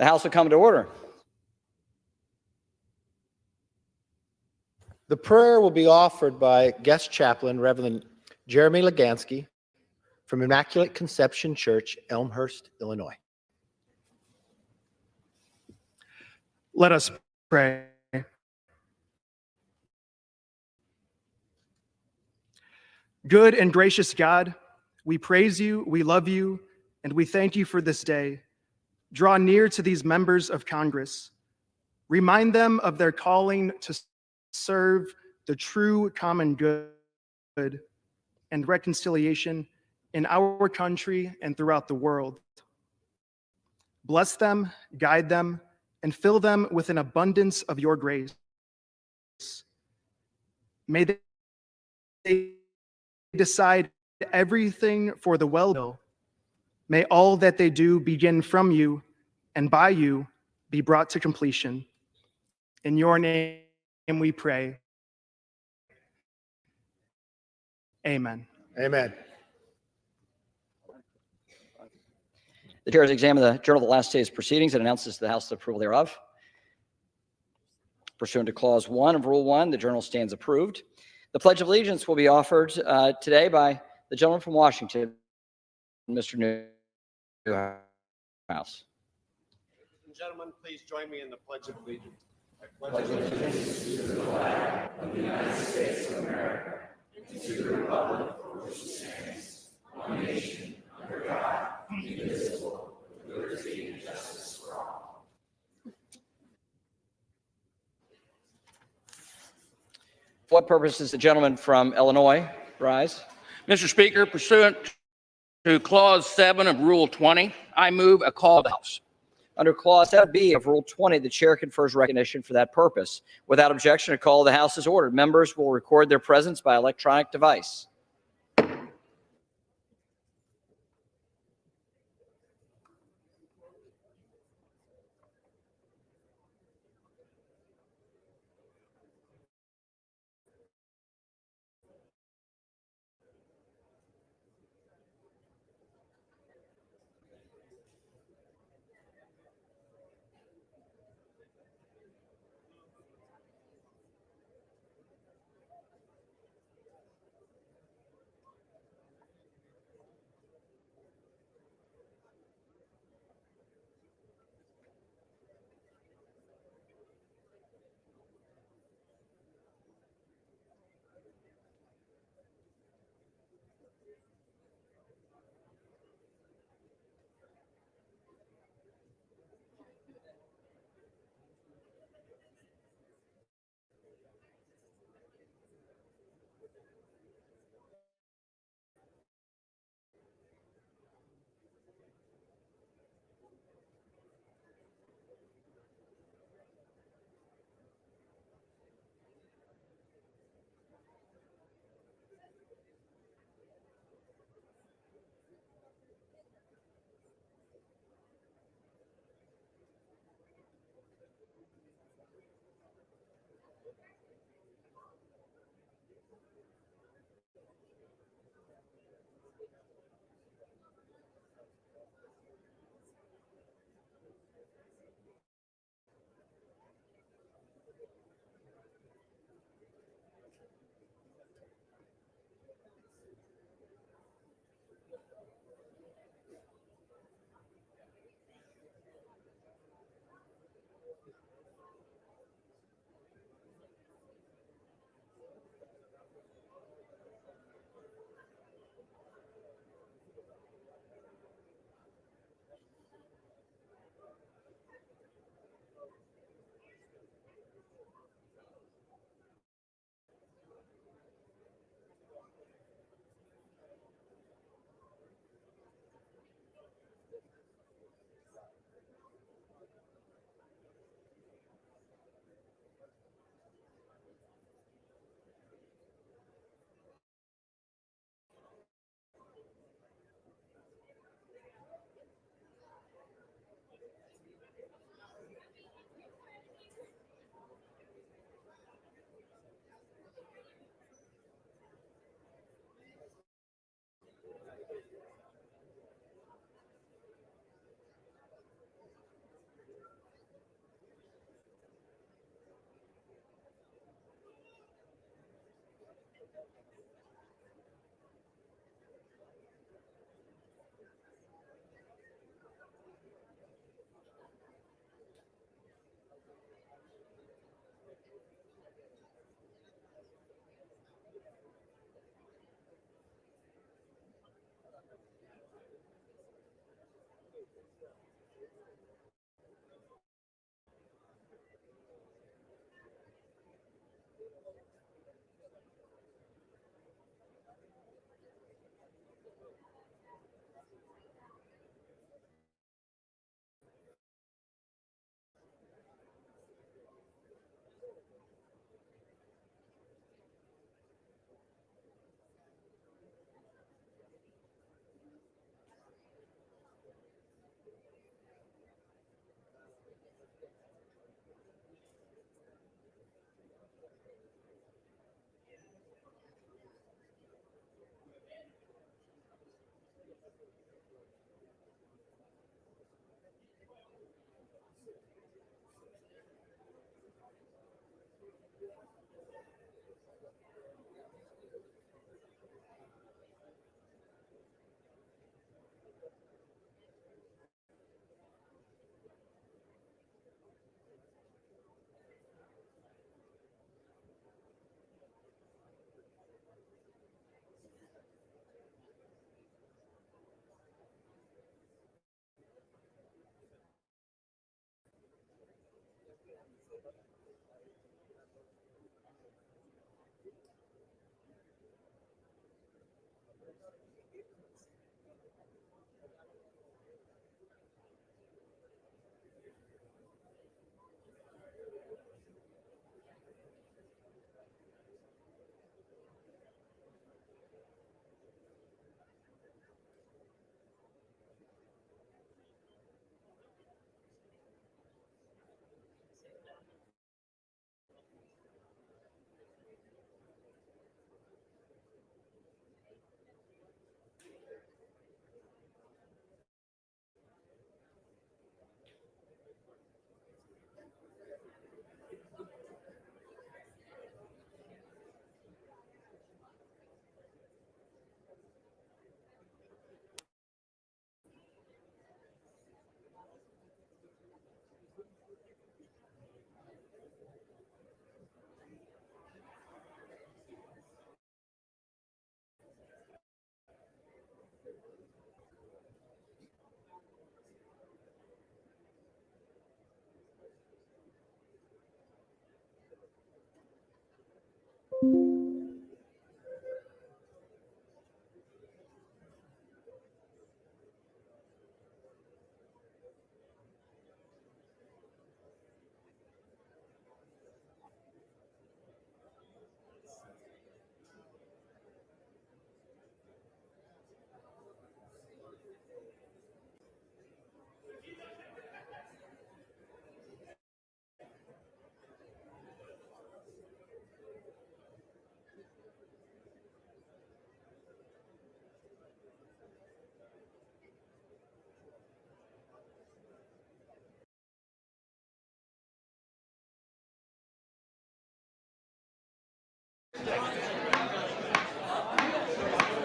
The House will come to order. The prayer will be offered by guest chaplain Reverend Jeremy Legansky from Immaculate Conception Church, Elmhurst, Illinois. Let us pray. Good and gracious God, we praise you, we love you, and we thank you for this day. Draw near to these members of Congress. Remind them of their calling to serve the true common good and reconciliation in our country and throughout the world. Bless them, guide them, and fill them with an abundance of your grace. May they decide everything for the well. May all that they do begin from you and by you be brought to completion. In your name we pray. Amen. Amen. The chair has examined the journal of the last day's proceedings and announces to the House the approval thereof. Pursuant to Clause 1 of Rule 1, the journal stands approved. The Pledge of Allegiance will be offered today by the gentleman from Washington, Mr. Newhouse. Ladies and gentlemen, please join me in the Pledge of Allegiance. I pledge allegiance to the flag of the United States of America and to the republic for which it stands, one nation, under God, indivisible, with liberty and justice for all. For what purpose does the gentleman from Illinois rise? Mr. Speaker, pursuant to Clause 7 of Rule 20, I move a call of the House. Under Clause 7B of Rule 20, the chair confers recognition for that purpose. Without objection, a call of the House is ordered. Members will record their presence by electronic device.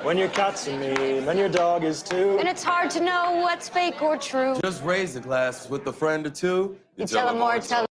When your cat's a meme and your dog is too. And it's hard to know what's fake or true. Just raise the glasses with a friend or two. You tell them more, tell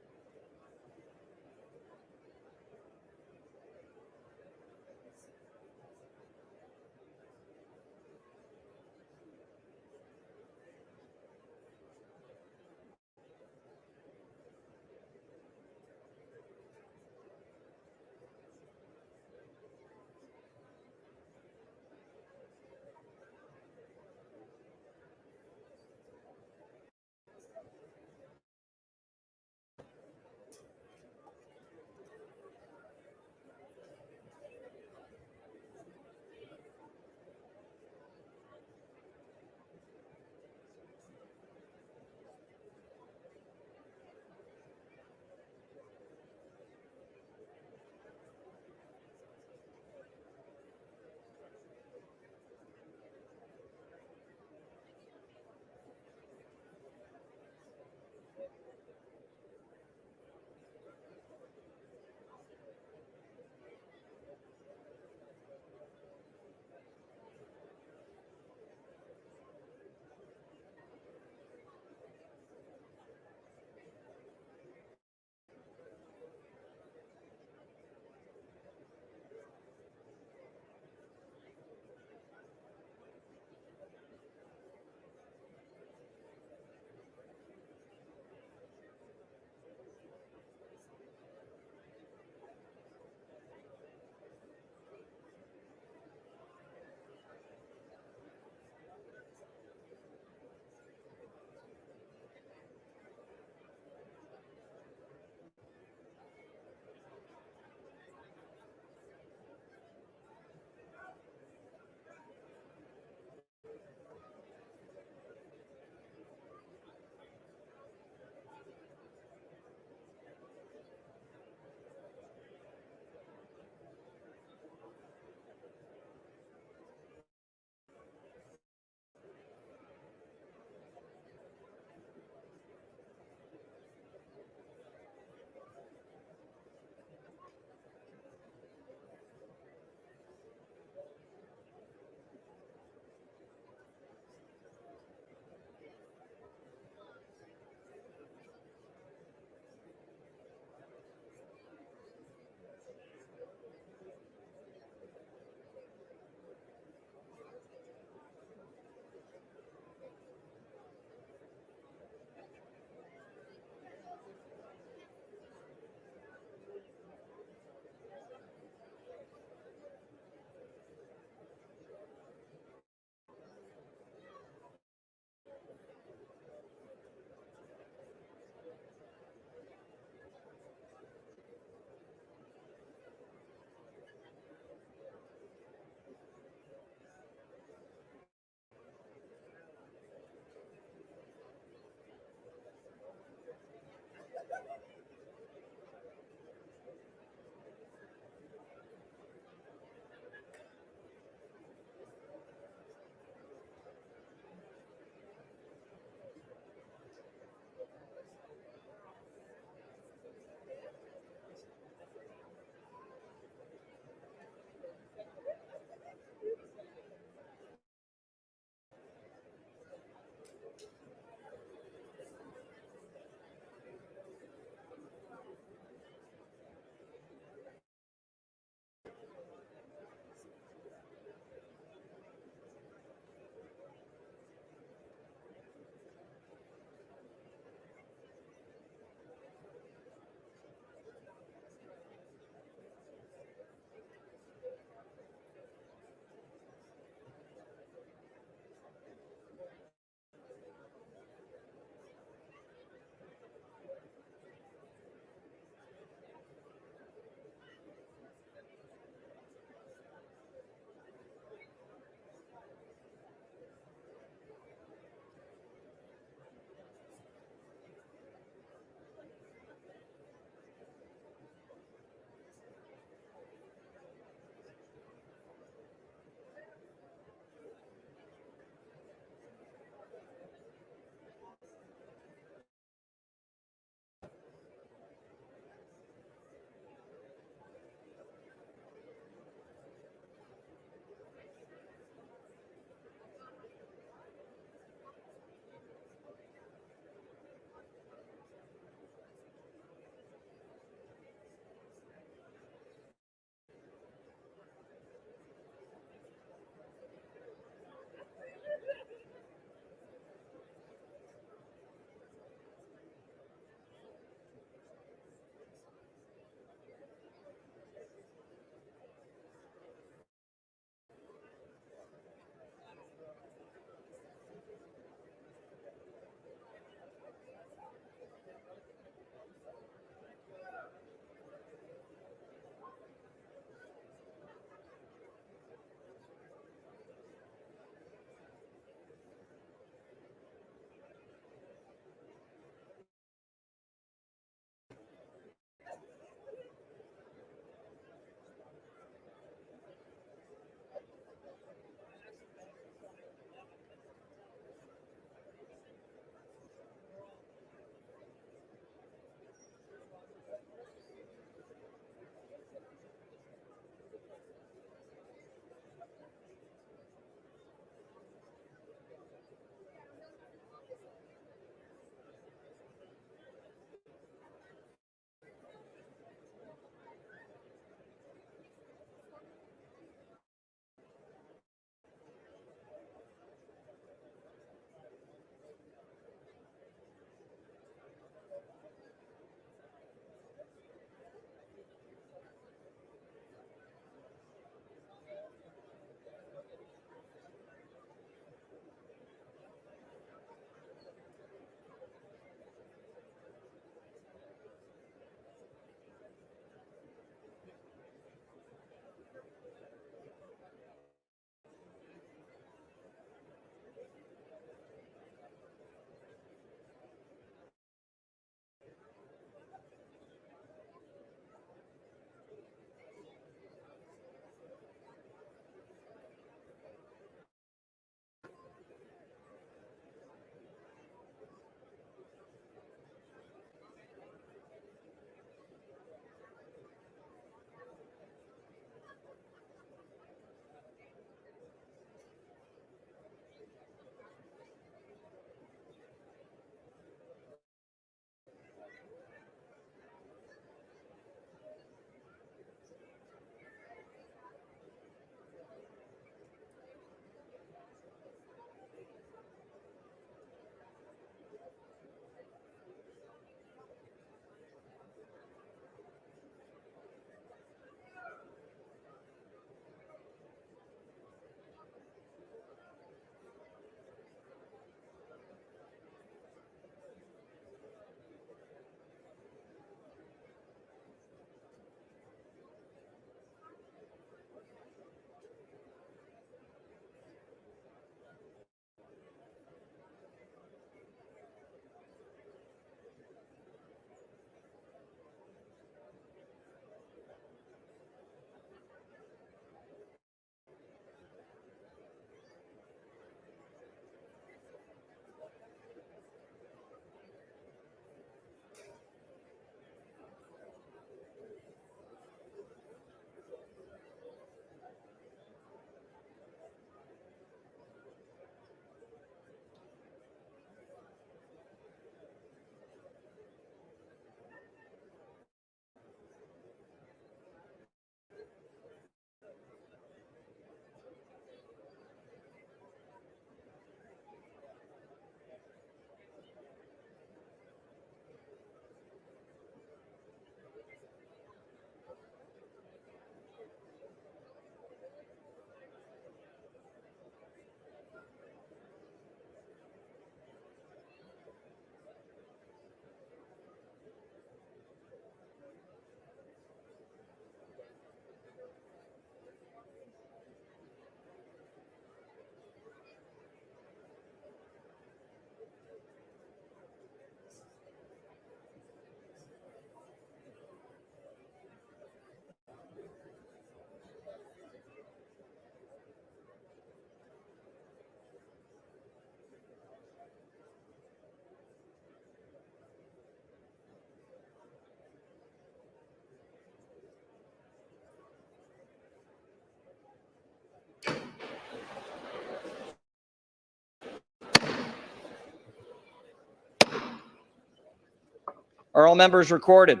Are all members recorded?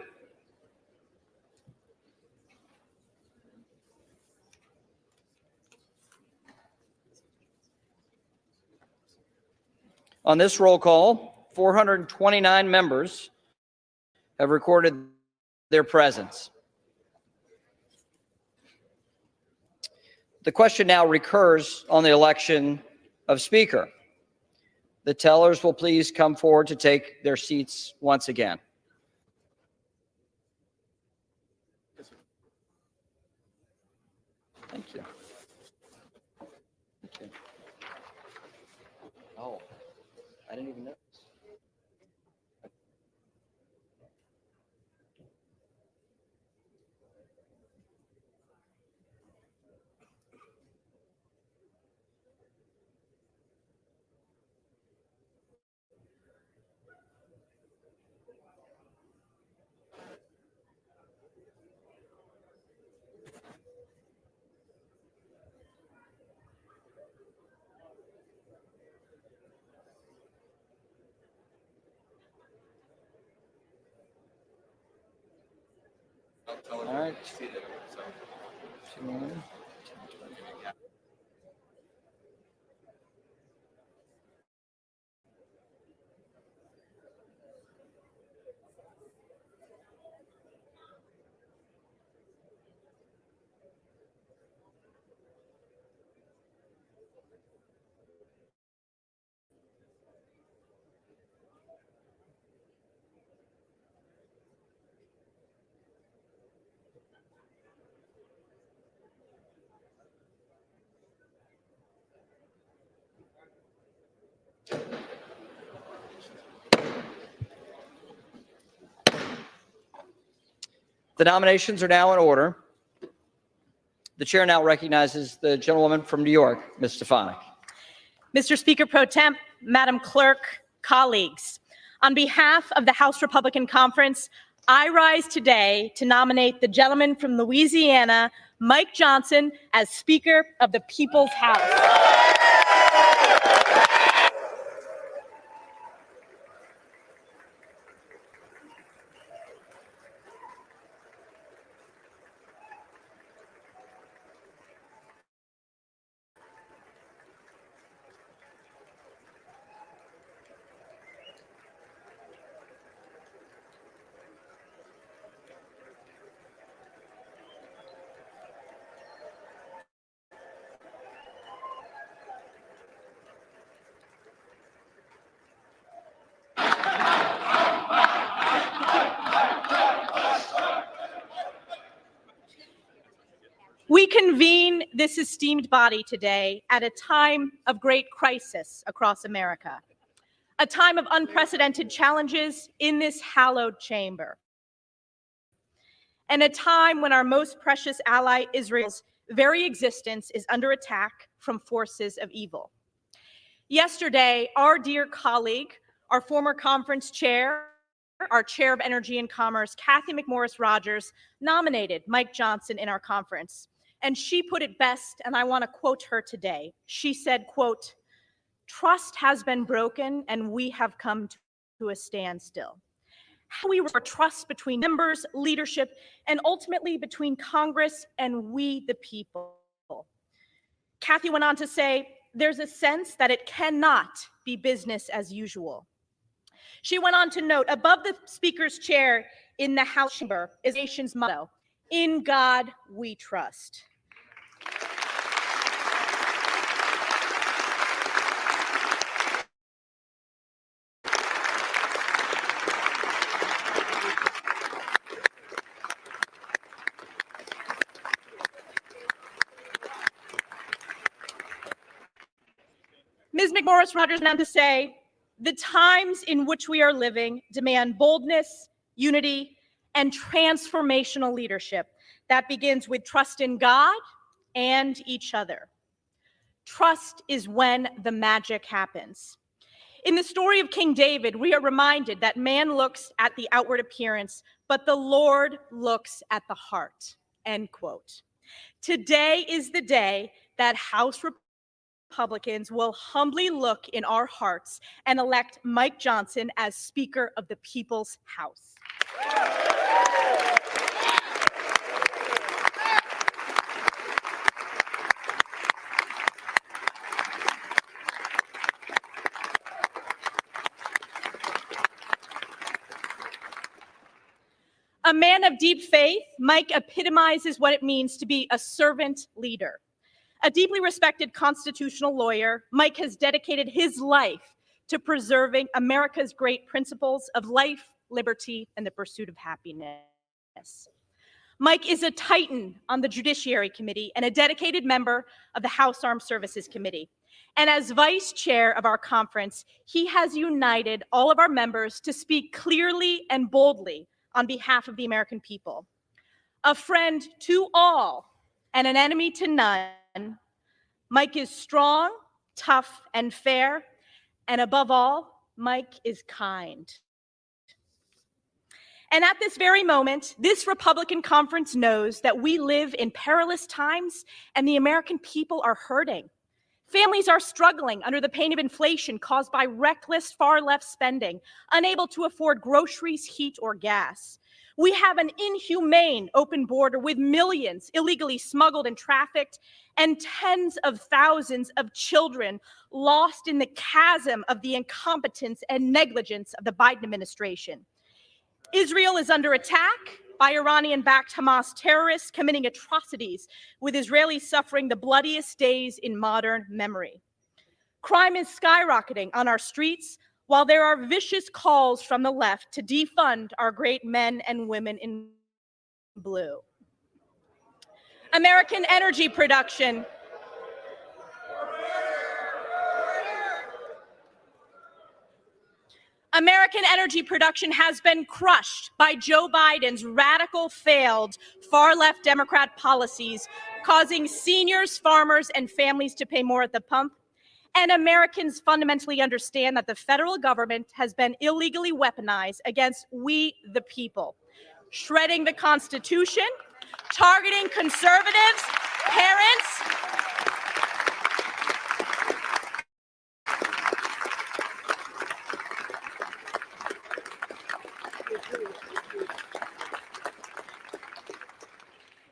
On this roll call, 429 members have recorded their presence. The question now recurs on the election of Speaker. The tellers will please come forward to take their seats once again. Thank you. Thank you. Oh, I didn't even notice. All right. The nominations are now in order. The chair now recognizes the gentlewoman from New York, Ms. Stefanik. Mr. Speaker Pro Temp, Madam Clerk, colleagues, on behalf of the House Republican Conference, I rise today to nominate the gentleman from Louisiana, Mike Johnson, as Speaker of the People's House. We convene this esteemed body today at a time of great crisis across America, a time of unprecedented challenges in this hallowed chamber, and a time when our most precious ally, Israel's very existence, is under attack from forces of evil. Yesterday, our dear colleague, our former conference chair, our chair of Energy and Commerce, Cathy McMorris Rodgers, nominated Mike Johnson in our conference. And she put it best, and I want to quote her today. She said, quote, "Trust has been broken and we have come to a standstill. How we restore trust between members, leadership, and ultimately between Congress and we, the people." Cathy went on to say, there's a sense that it cannot be business as usual. She went on to note, above the Speaker's chair in the House chamber is the nation's motto, "In God we trust." Ms. McMorris Rodgers went on to say, the times in which we are living demand boldness, unity, and transformational leadership that begins with trust in God and each other. Trust is when the magic happens. In the story of King David, we are reminded that man looks at the outward appearance, but the Lord looks at the heart, end quote. Today is the day that House Republicans will humbly look in our hearts and elect Mike Johnson as Speaker of the People's House. A man of deep faith, Mike epitomizes what it means to be a servant leader. A deeply respected constitutional lawyer, Mike has dedicated his life to preserving America's great principles of life, liberty, and the pursuit of happiness. Mike is a titan on the Judiciary Committee and a dedicated member of the House Armed Services Committee. And as vice chair of our conference, he has united all of our members to speak clearly and boldly on behalf of the American people. A friend to all and an enemy to none, Mike is strong, tough, and fair. And above all, Mike is kind. And at this very moment, this Republican conference knows that we live in perilous times and the American people are hurting. Families are struggling under the pain of inflation caused by reckless far-left spending, unable to afford groceries, heat, or gas. We have an inhumane open border with millions illegally smuggled and trafficked, and tens of thousands of children lost in the chasm of the incompetence and negligence of the Biden administration. Israel is under attack by Iranian-backed Hamas terrorists committing atrocities, with Israelis suffering the bloodiest days in modern memory. Crime is skyrocketing on our streets, while there are vicious calls from the left to defund our great men and women in blue. American energy production has been crushed by Joe Biden's radical, failed, far-left Democrat policies, causing seniors, farmers, and families to pay more at the pump. And Americans fundamentally understand that the federal government has been illegally weaponized against we, the people, shredding the Constitution, targeting conservatives, parents,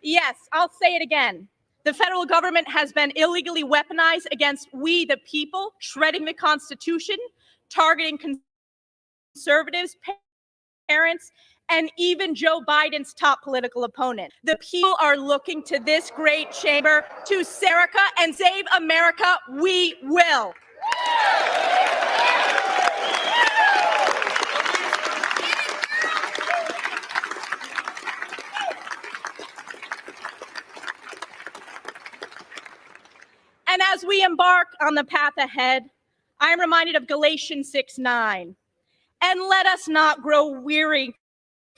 yes, I'll say it again. The federal government has been illegally weaponized against we, the people, shredding the Constitution, targeting conservatives, parents, and even Joe Biden's top political opponent. The people are looking to this great chamber to America and save America. We will. And as we embark on the path ahead, I am reminded of Galatians 6:9. And let us not grow weary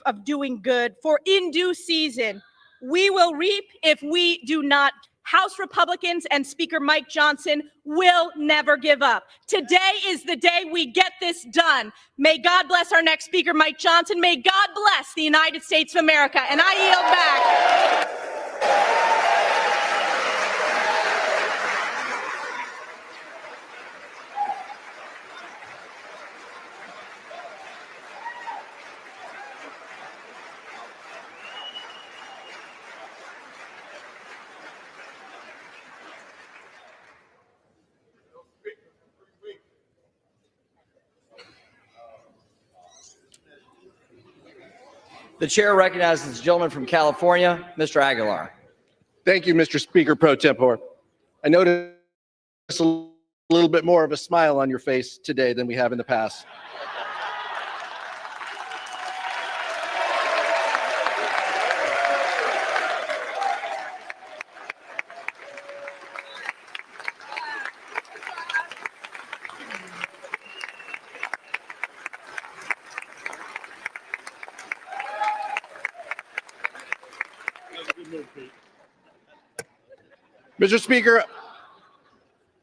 of doing good, for in due season we will reap if we do not. House Republicans and Speaker Mike Johnson will never give up. Today is the day we get this done. May God bless our next Speaker, Mike Johnson. May God bless the United States of America. And I yield back. The chair recognizes the gentleman from California, Mr. Aguilar. Thank you, Mr. Speaker pro tempore. I noticed a little bit more of a smile on your face today than we have in the past. Mr. Speaker,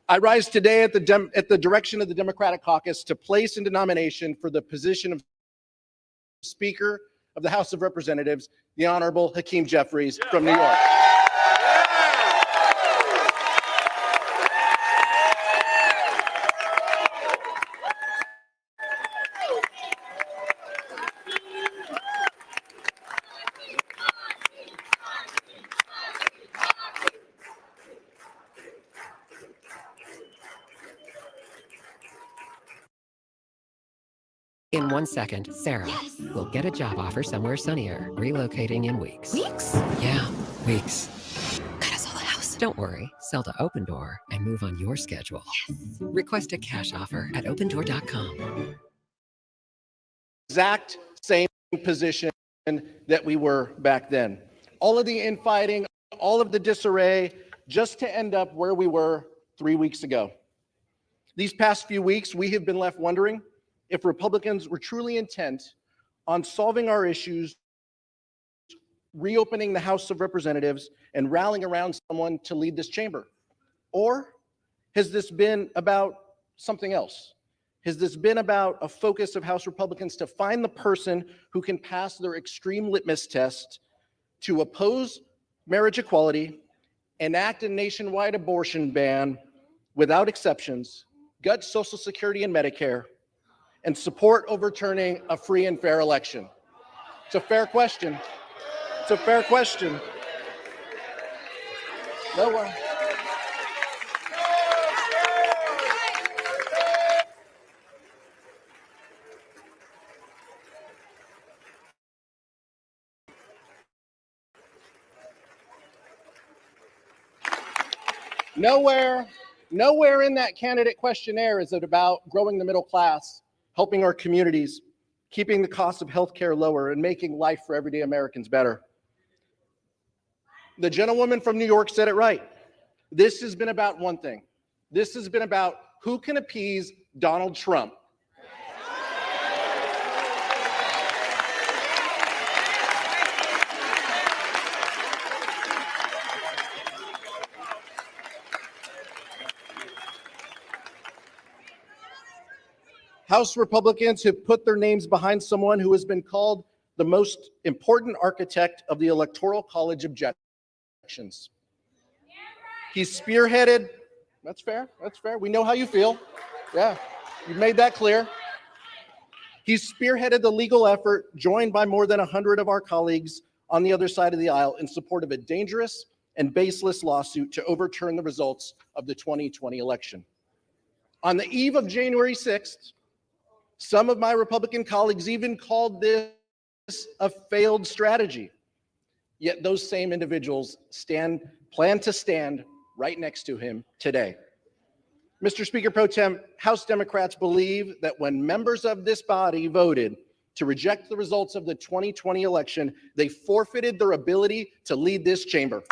I rise today at the direction of the Democratic caucus to place into nomination for the position of Speaker of the House of Representatives, the Honorable Hakeem Jeffries from New York. In 1 second, Sarah will get a job offer somewhere sunnier, relocating in weeks. Weeks? Yeah, weeks. Gotta sell the house. Don't worry, sell to Open Door and move on your schedule. Yes. Request a cash offer at opendoor.com. Exact same position that we were back then. All of the infighting, all of the disarray, just to end up where we were 3 weeks ago. These past few weeks, we have been left wondering if Republicans were truly intent on solving our issues, reopening the House of Representatives, and rallying around someone to lead this chamber. Or has this been about something else? Has this been about a focus of House Republicans to find the person who can pass their extreme litmus test to oppose marriage equality, enact a nationwide abortion ban without exceptions, gut Social Security and Medicare, and support overturning a free and fair election? It's a fair question. It's a fair question. Nowhere. Nowhere in that candidate questionnaire is it about growing the middle class, helping our communities, keeping the cost of healthcare lower, and making life for everyday Americans better. The gentlewoman from New York said it right. This has been about one thing. This has been about who can appease Donald Trump. House Republicans have put their names behind someone who has been called the most important architect of the Electoral College objections. He's spearheaded, that's fair, we know how you feel. Yeah, you've made that clear. He's spearheaded the legal effort, joined by more than 100 of our colleagues on the other side of the aisle, in support of a dangerous and baseless lawsuit to overturn the results of the 2020 election. On the eve of January 6th, some of my Republican colleagues even called this a failed strategy. Yet those same individuals plan to stand right next to him today. Mr. Speaker Pro Tem, House Democrats believe that when members of this body voted to reject the results of the 2020 election, they forfeited their ability to lead this chamber.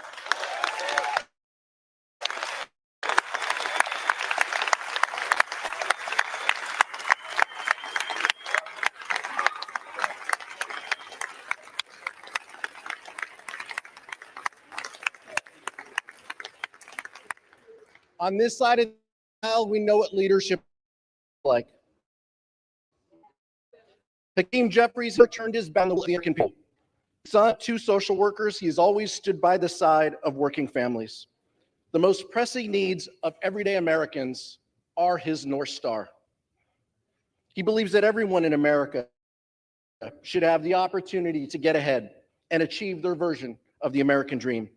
On this side of the aisle, we know what leadership is like. Hakeem Jeffries returned his bound to the American people. Son of 2 social workers, he has always stood by the side of working families. The most pressing needs of everyday Americans are his North Star. He believes that everyone in America should have the opportunity to get ahead and achieve their version of the American dream.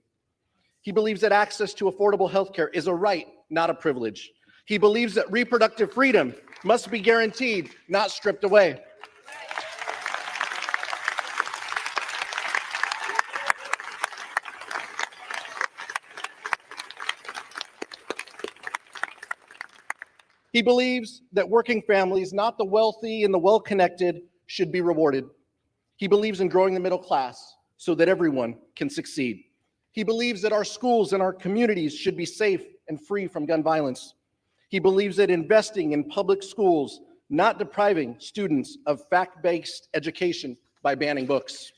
He believes that access to affordable health care is a right, not a privilege. He believes that reproductive freedom must be guaranteed, not stripped away. He believes that working families, not the wealthy and the well-connected, should be rewarded. He believes in growing the middle class so that everyone can succeed. He believes that our schools and our communities should be safe and free from gun violence. He believes that investing in public schools, not depriving students of fact-based education by banning books.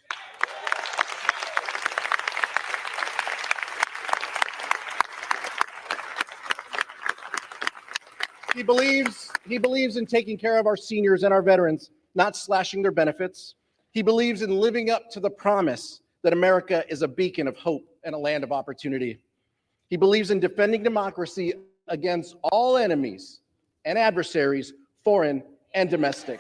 He believes in taking care of our seniors and our veterans, not slashing their benefits. He believes in living up to the promise that America is a beacon of hope and a land of opportunity. He believes in defending democracy against all enemies and adversaries, foreign and domestic.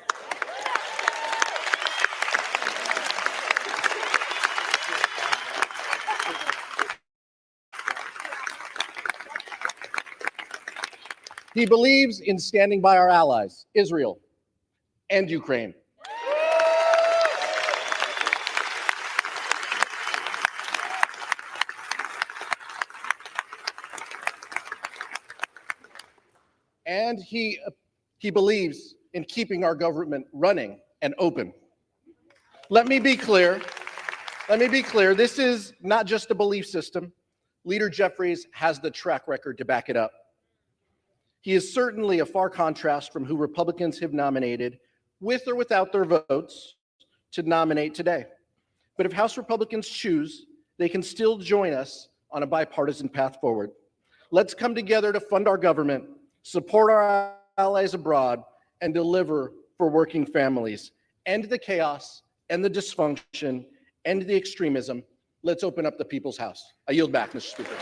He believes in standing by our allies, Israel, and Ukraine. And he believes in keeping our government running and open. Let me be clear. This is not just a belief system. Leader Jeffries has the track record to back it up. He is certainly a far contrast from who Republicans have nominated, with or without their votes, to nominate today. But if House Republicans choose, they can still join us on a bipartisan path forward. Let's come together to fund our government, support our allies abroad, and deliver for working families. End the chaos, end the dysfunction, end the extremism. Let's open up the people's house. I yield back, Mr. Speaker.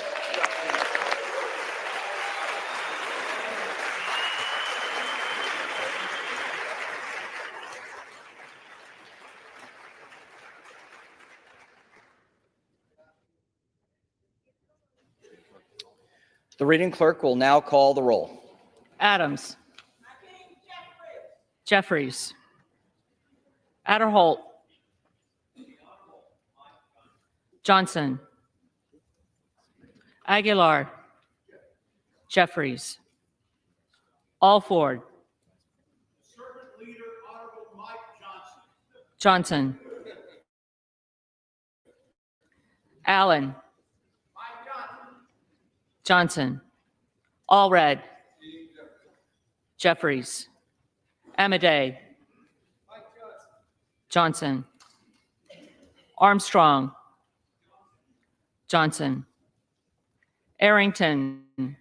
The reading clerk will now call the roll. Adams. Jeffries. Adderholt. Johnson. Aguilar. Jeffries. Alford. Johnson. Allen. Johnson. Allred. Jeffries. Amadei. Johnson. Armstrong. Johnson. Arrington.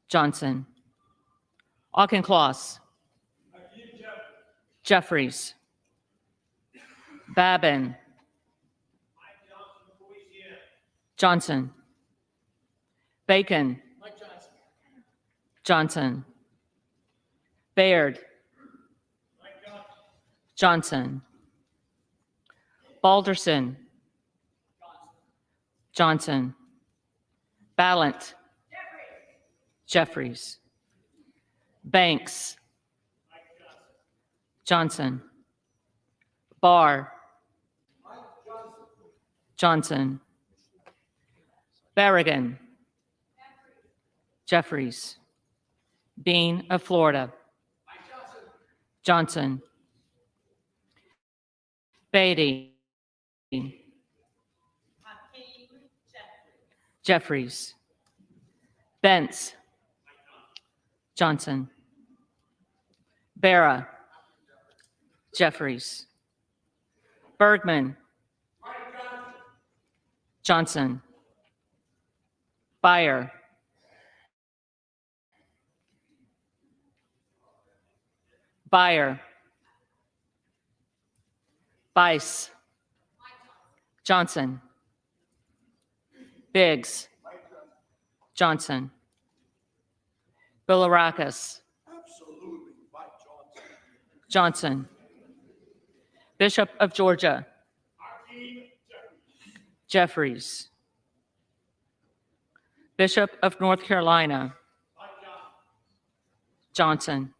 Johnson. Auchincloss. Jeffries. Babin. Johnson. Bacon. Johnson. Baird. Johnson. Balderson. Johnson. Ballant. Jeffries. Banks. Johnson. Barr. Johnson. Berrigan. Jeffries. Bean of Florida. Johnson. Beatty. Jeffries. Bentz. Johnson. Barra. Jeffries. Bergman. Johnson. Beyer. Beyer. Bice. Johnson. Biggs. Johnson. Bilirakis. Johnson. Bishop of Georgia. Jeffries. Bishop of North Carolina. Johnson.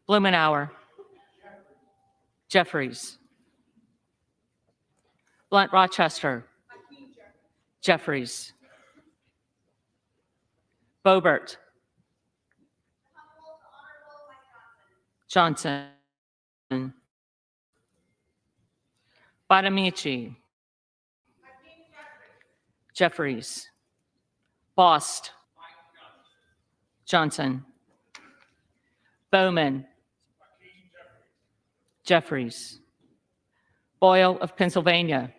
Blumenauer. Jeffries. Blunt Rochester. Jeffries. Boebert. Johnson. Bonamici. Jeffries. Bost. Johnson. Bowman. Jeffries. Boyle of Pennsylvania.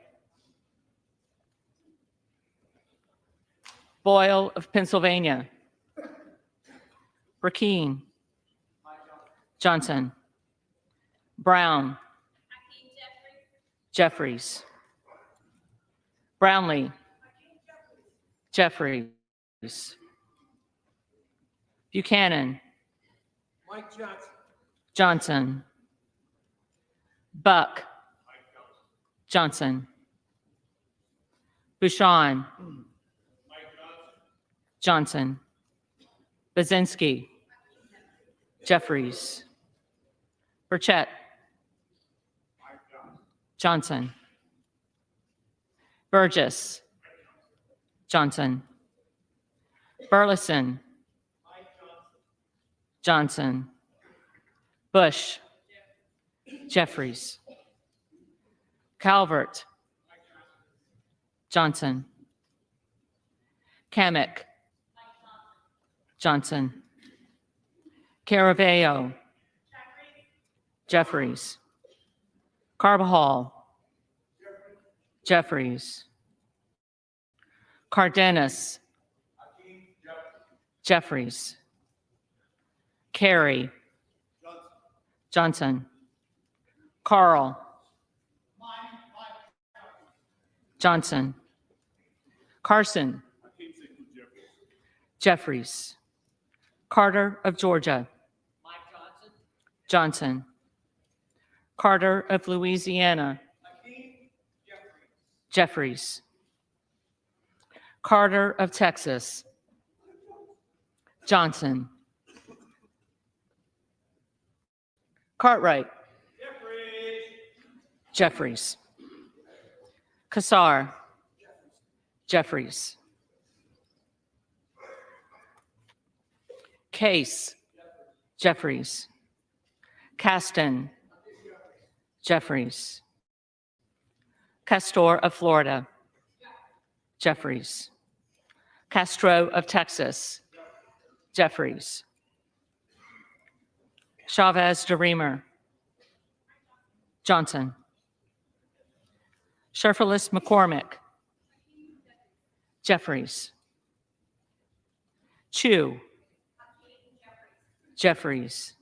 Boyle of Pennsylvania. Burkeen. Johnson. Brown. Jeffries. Brownlee. Jeffries. Buchanan. Johnson. Buck. Johnson. Bouchon. Johnson. Bazinski. Jeffries. Burchett. Johnson. Burgess. Johnson. Burleson. Johnson. Bush. Jeffries. Calvert. Johnson. Kamick. Johnson. Caraveo. Jeffries. Carbajal. Jeffries. Cardenas. Jeffries. Carey. Johnson. Carl. Johnson. Carson. Jeffries. Carter of Georgia. Johnson. Carter of Louisiana. Jeffries. Carter of Texas. Johnson. Cartwright. Jeffries. Kassar. Jeffries. Case. Jeffries. Caston. Jeffries. Castor of Florida. Jeffries. Castro of Texas. Jeffries. Chavez de Reamer. Johnson. Sherfilis McCormick. Jeffries. Chu. Jeffries.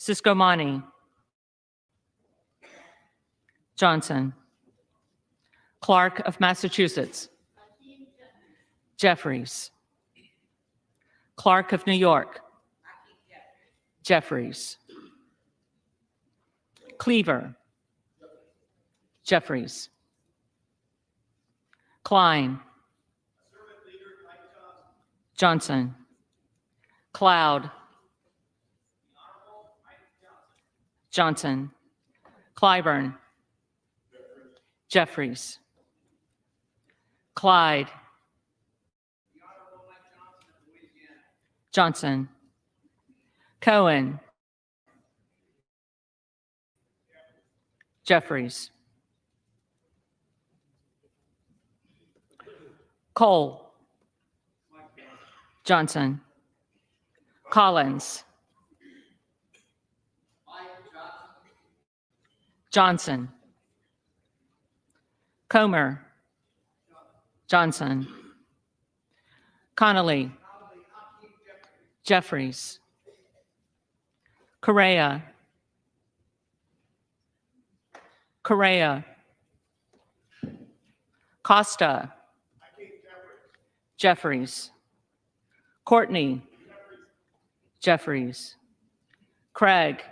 Siscomani. Johnson. Clark of Massachusetts. Jeffries. Clark of New York. Jeffries. Cleaver. Jeffries. Klein. Johnson. Cloud. Johnson. Clyburn. Jeffries. Clyde. Johnson. Cohen. Jeffries. Cole. Johnson. Collins. Johnson. Comer. Johnson. Connolly. Jeffries. Correa. Correa. Costa. Jeffries. Courtney. Jeffries. Craig.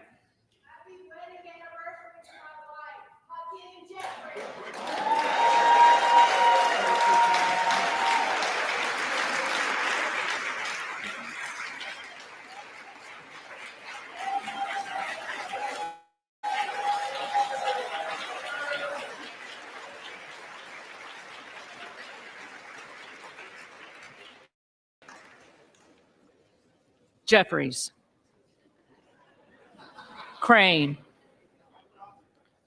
Jeffries. Crane.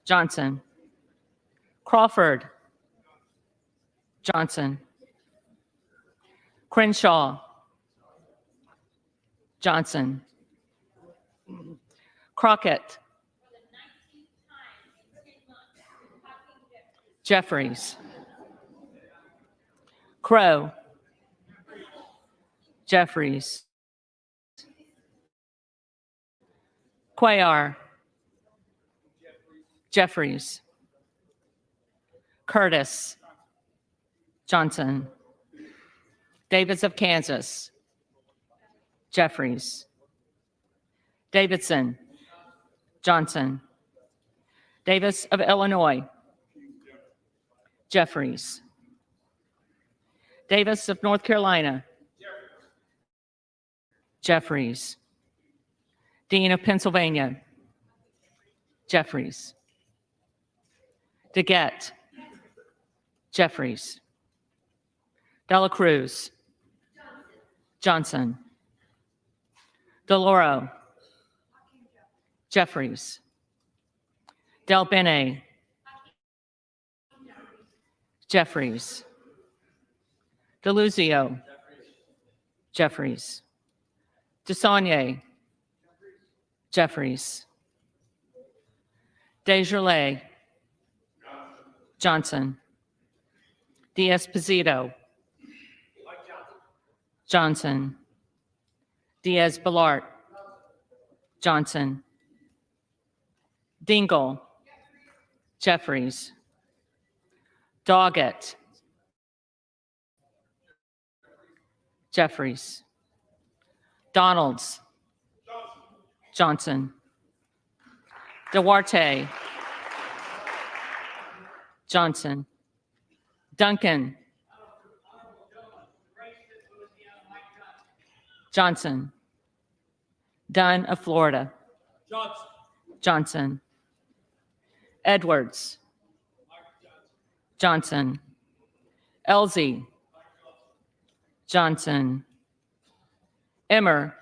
Johnson. Crawford. Johnson. Crenshaw. Johnson. Crockett. Jeffries. Crow. Jeffries. Cuellar. Jeffries. Curtis. Johnson. Davis of Kansas. Jeffries. Davidson. Johnson. Davis of Illinois. Jeffries. Davis of North Carolina. Jeffries. Dean of Pennsylvania, Jeffries. DeGette, Jeffries. Dela Cruz, Johnson. DeLauro, Jeffries. Del Bene, Jeffries. DeLuzio, Jeffries. DeSaulnier, Jeffries. Desjardins, Johnson. Diaz-Pizito, Johnson. Diaz-Balart, Johnson. Dingle, Jeffries. Doggett, Jeffries. Donalds, Johnson. Duarte, Johnson. Duncan, Johnson. Dunn of Florida, Johnson. Edwards, Johnson. Elsie, Johnson. Emmer,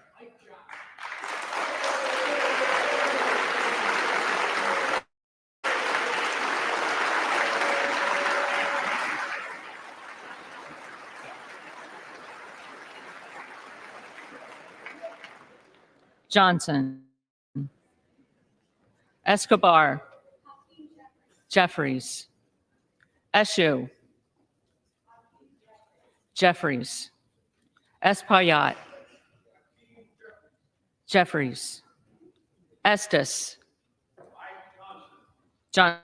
Johnson. Escobar, Jeffries. Eshu, Jeffries. Espaillat, Jeffries. Estes, Johnson.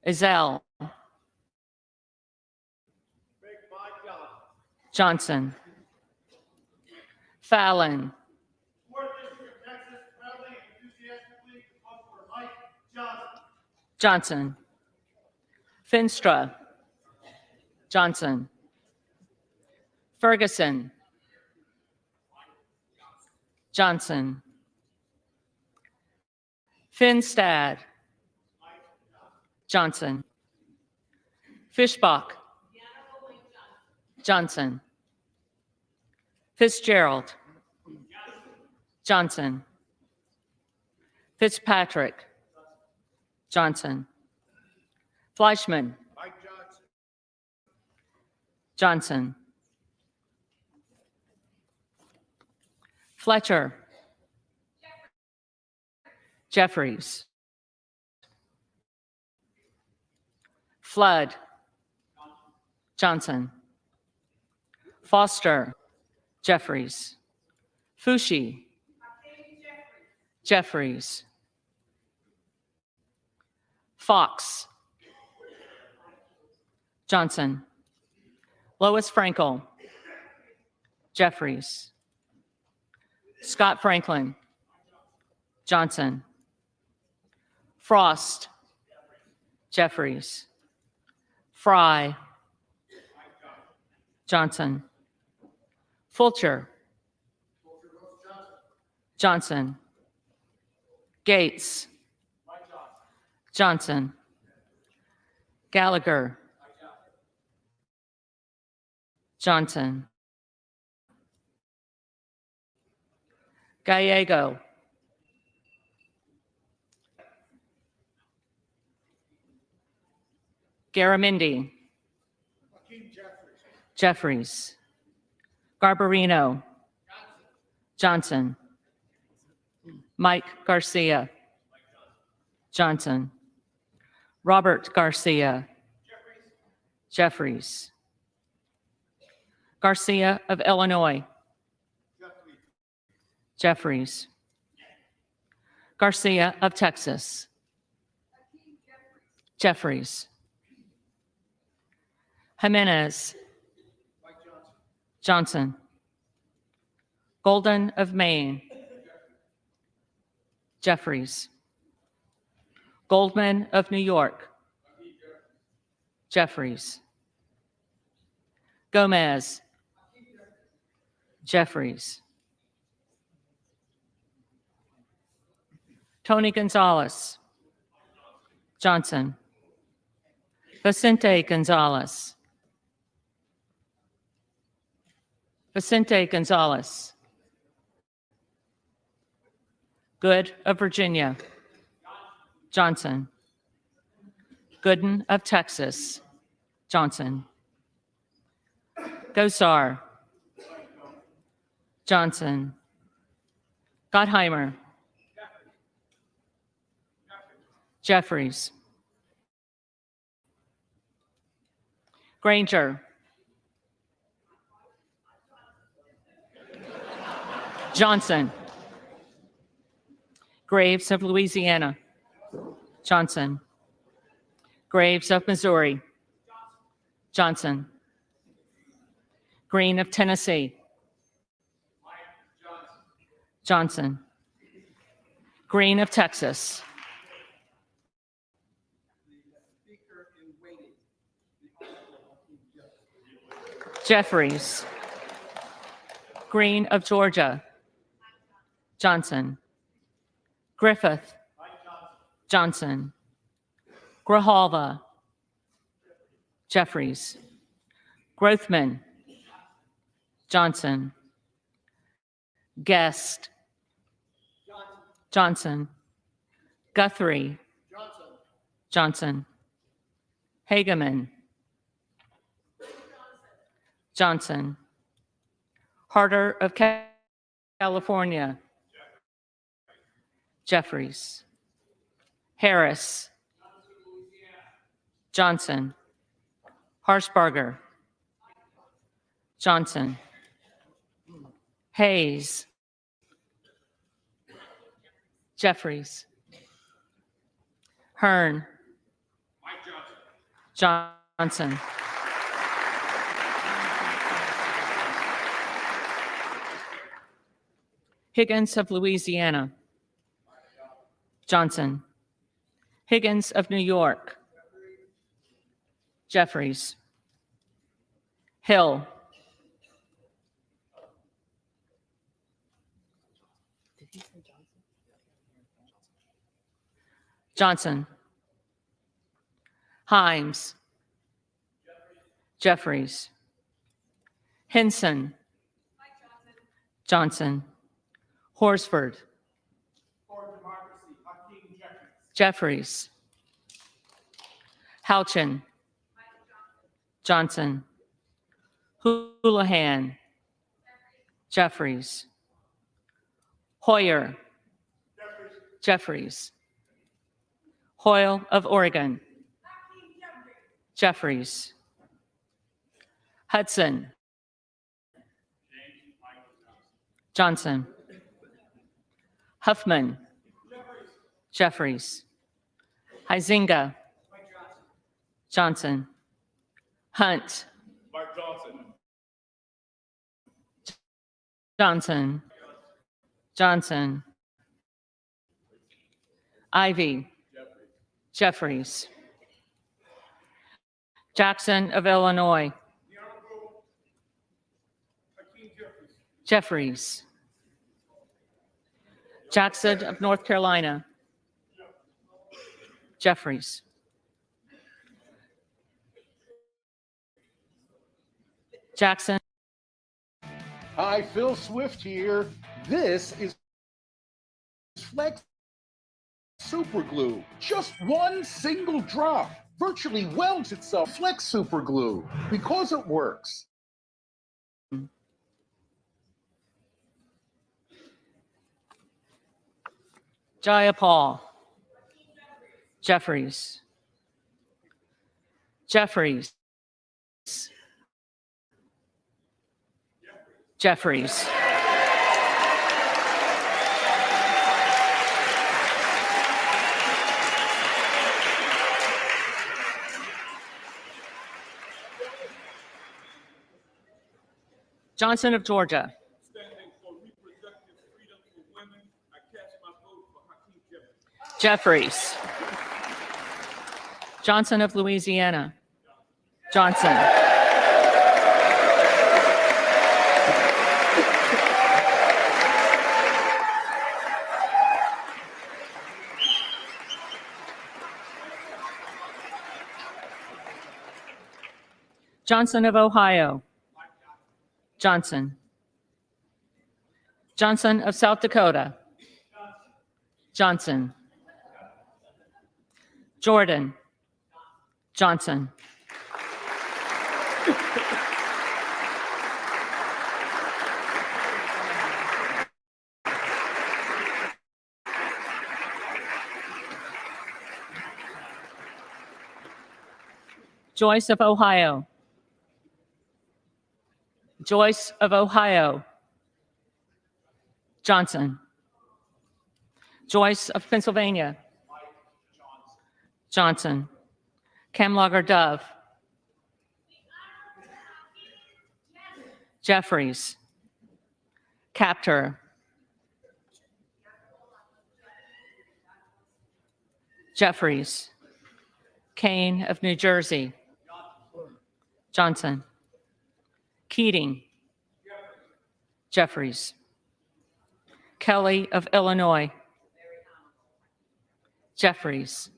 Ezell, Johnson. Fallon, Johnson. Finstra, Johnson. Ferguson, Johnson. Finstad, Johnson. Fishbach, Johnson. Fitzgerald, Johnson. Fitzpatrick, Johnson. Fleischman, Johnson. Fletcher, Jeffries. Flood, Johnson. Foster, Jeffries. Fushi, Jeffries. Fox, Johnson. Lois Frankel, Jeffries. Scott Franklin, Johnson. Frost, Jeffries. Fry, Johnson. Fulcher, Johnson. Gates, Johnson. Gallagher, Johnson. Gallego, Garamendi, Jeffries. Garbarino, Johnson. Mike Garcia, Johnson. Robert Garcia, Jeffries. Garcia of Illinois, Jeffries. Garcia of Texas, Jeffries. Jimenez, Johnson. Golden of Maine, Jeffries. Goldman of New York, Jeffries. Gomez, Jeffries. Tony Gonzalez. Johnson. Vicente Gonzalez. Vicente Gonzalez. Good of Virginia. Johnson. Gooden of Texas. Johnson. Gosar. Johnson. Gottheimer. Jeffries. Granger. Johnson. Graves of Louisiana. Johnson. Graves of Missouri. Johnson. Green of Tennessee. Johnson. Green of Texas. Jeffries. Green of Georgia. Johnson. Griffith. Johnson. Grijalva. Jeffries. Grothman. Johnson. Guest. Johnson. Guthrie. Johnson. Hageman. Johnson. Harder of California. Jeffries. Harris. Johnson. Harshbarger. Johnson. Hayes. Jeffries. Hearn. Johnson. Higgins of Louisiana. Johnson. Higgins of New York. Jeffries. Hill. Johnson. Himes. Jeffries. Hinson. Johnson. Horsford. Jeffries. Houchin. Johnson. Houlihan. Jeffries. Hoyer. Jeffries. Hoyle of Oregon. Jeffries. Hudson. Johnson. Huffman. Jeffries. Huizinga. Johnson. Hunt. Johnson. Johnson. Ivy. Jeffries. Jackson of Illinois. Jeffries. Jackson of North Carolina. Jeffries. Jackson. Hi, Phil Swift here. This is Flex Super Glue. Just one single drop virtually welds itself. Flex Super Glue, because it works. Jayapal. Jeffries. Jeffries. Jeffries. Johnson of Georgia. Jeffries. Johnson of Louisiana. Johnson. Johnson of Ohio. Johnson. Johnson of South Dakota. Johnson. Jordan. Johnson. Joyce of Ohio. Joyce of Ohio. Johnson. Joyce of Pennsylvania. Johnson. Camlogger Dove. Jeffries. Captor. Jeffries. Kane of New Jersey. Johnson. Keating. Jeffries. Kelly of Illinois. Jeffries.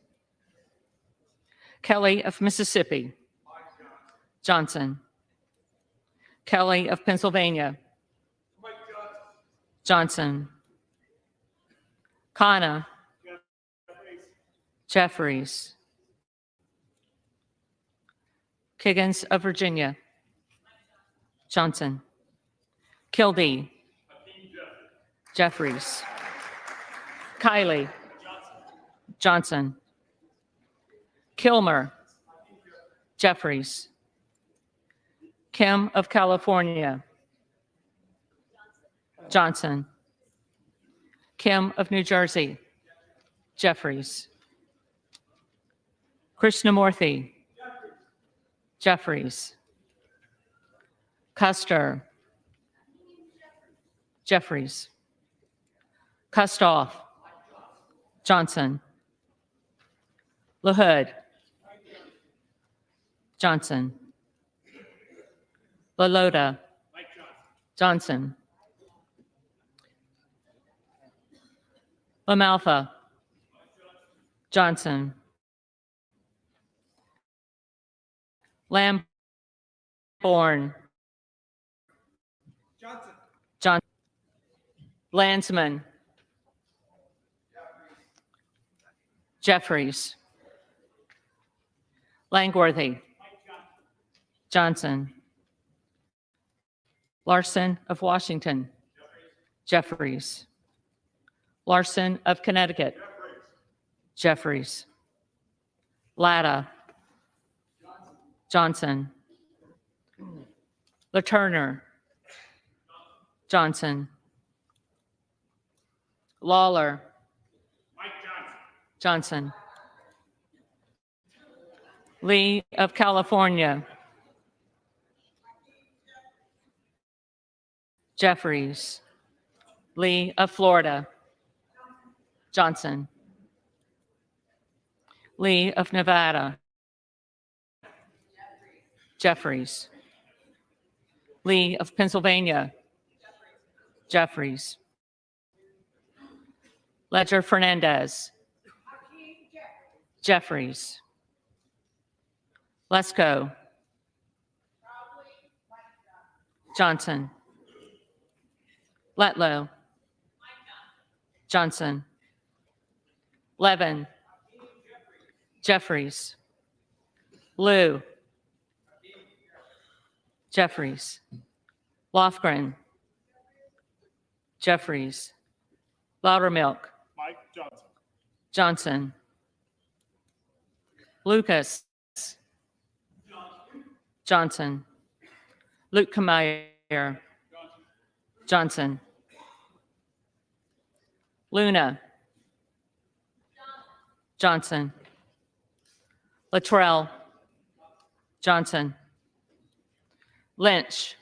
Kelly of Mississippi. Johnson. Kelly of Pennsylvania. Johnson. Kana. Jeffries. Kiggins of Virginia. Johnson. Kildee. Jeffries. Kiley. Johnson. Kilmer. Jeffries. Kim of California. Johnson. Kim of New Jersey. Jeffries. Krishnamurthy. Jeffries. Custer. Jeffries. Kustoff. Johnson. LaHood. Johnson. LaLota. Johnson. LaMalfa. Johnson. Lamborn. Johnson. Landsman. Jeffries. Langworthy. Johnson. Larson of Washington. Jeffries. Larson of Connecticut. Jeffries. Latta. Johnson. LaTurner. Johnson. Lawler. Johnson. Lee of California. Jeffries. Lee of Florida. Johnson. Lee of Nevada. Jeffries. Lee of Pennsylvania. Jeffries. Ledger Fernandez. Jeffries. Lesko. Johnson. Letlow. Johnson. Levin. Jeffries. Liu. Jeffries. Lofgren. Jeffries. Loudermilk. Mike Johnson. Johnson. Lucas. Johnson. Luke Kameyer. Johnson. Luna. Johnson. Luttrell. Johnson. Lynch.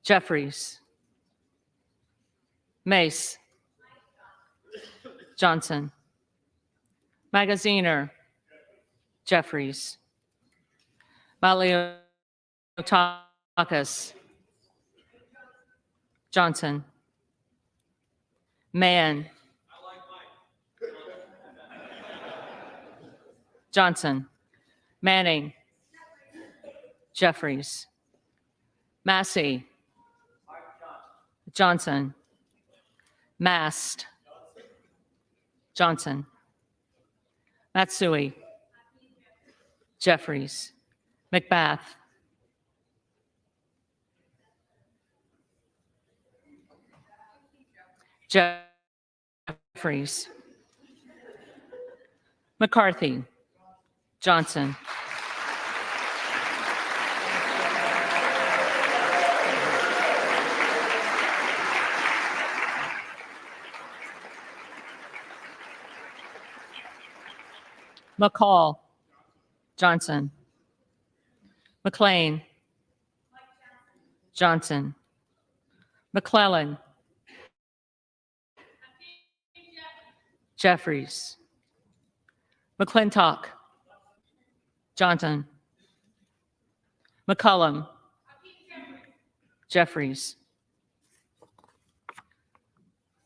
Jeffries. Mace. Johnson. Magaziner. Jeffries. Maliotakis. Johnson. Mann. Johnson. Manning. Jeffries. Massey. Johnson. Mast. Johnson. Matsui. Jeffries. McBath. Jeffries. McCarthy. Johnson. McCall. Johnson. McLean. Johnson. McClellan. Jeffries. McClintock. Johnson. McCullum. Jeffries.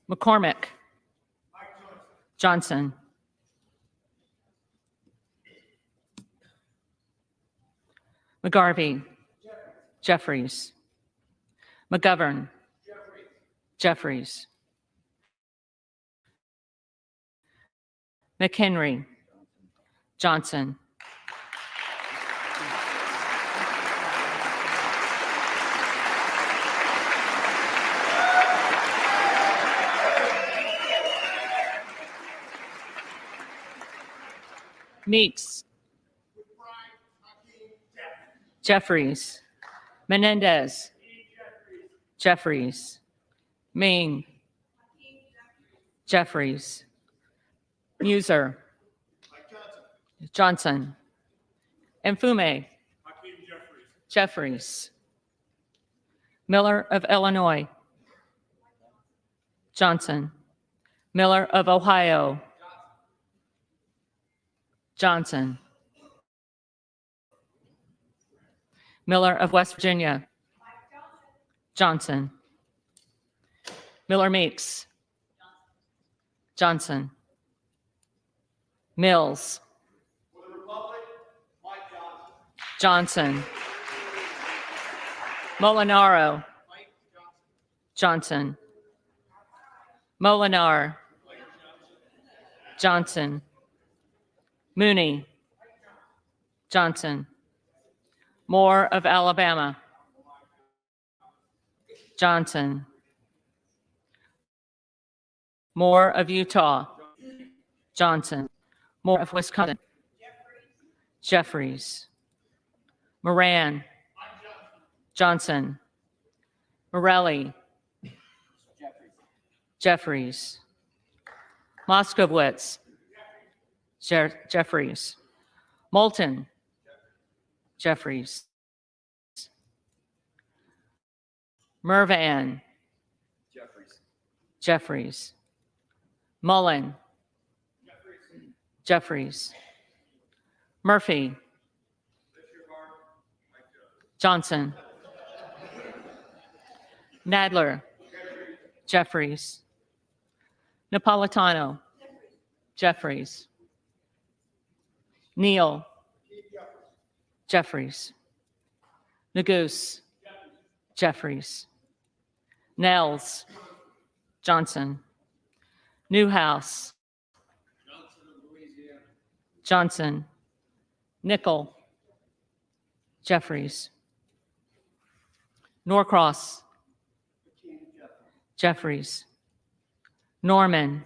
McCormick. Johnson. McGarvey. Jeffries. McGovern. Jeffries. McHenry. Johnson. Meeks. Jeffries. Menendez. Jeffries. Ming. Jeffries. Muser. Johnson. Mfume. Jeffries. Miller of Illinois. Johnson. Miller of Ohio. Johnson. Miller of West Virginia. Johnson. Miller Meeks. Johnson. Mills. Johnson. Molinaro. Johnson. Molinar. Johnson. Mooney. Johnson. Moore of Alabama. Johnson. Moore of Utah. Johnson. Moore of Wisconsin. Jeffries. Moran. Johnson. Morelli. Jeffries. Moskowitz. Jeffries. Moulton. Jeffries. Mervan. Jeffries. Mullen. Jeffries. Murphy. Johnson. Nadler. Jeffries. Napolitano. Jeffries. Neal. Jeffries. Neguse. Jeffries. Nels. Johnson. Newhouse. Johnson. Nickel. Jeffries. Norcross. Jeffries. Norman.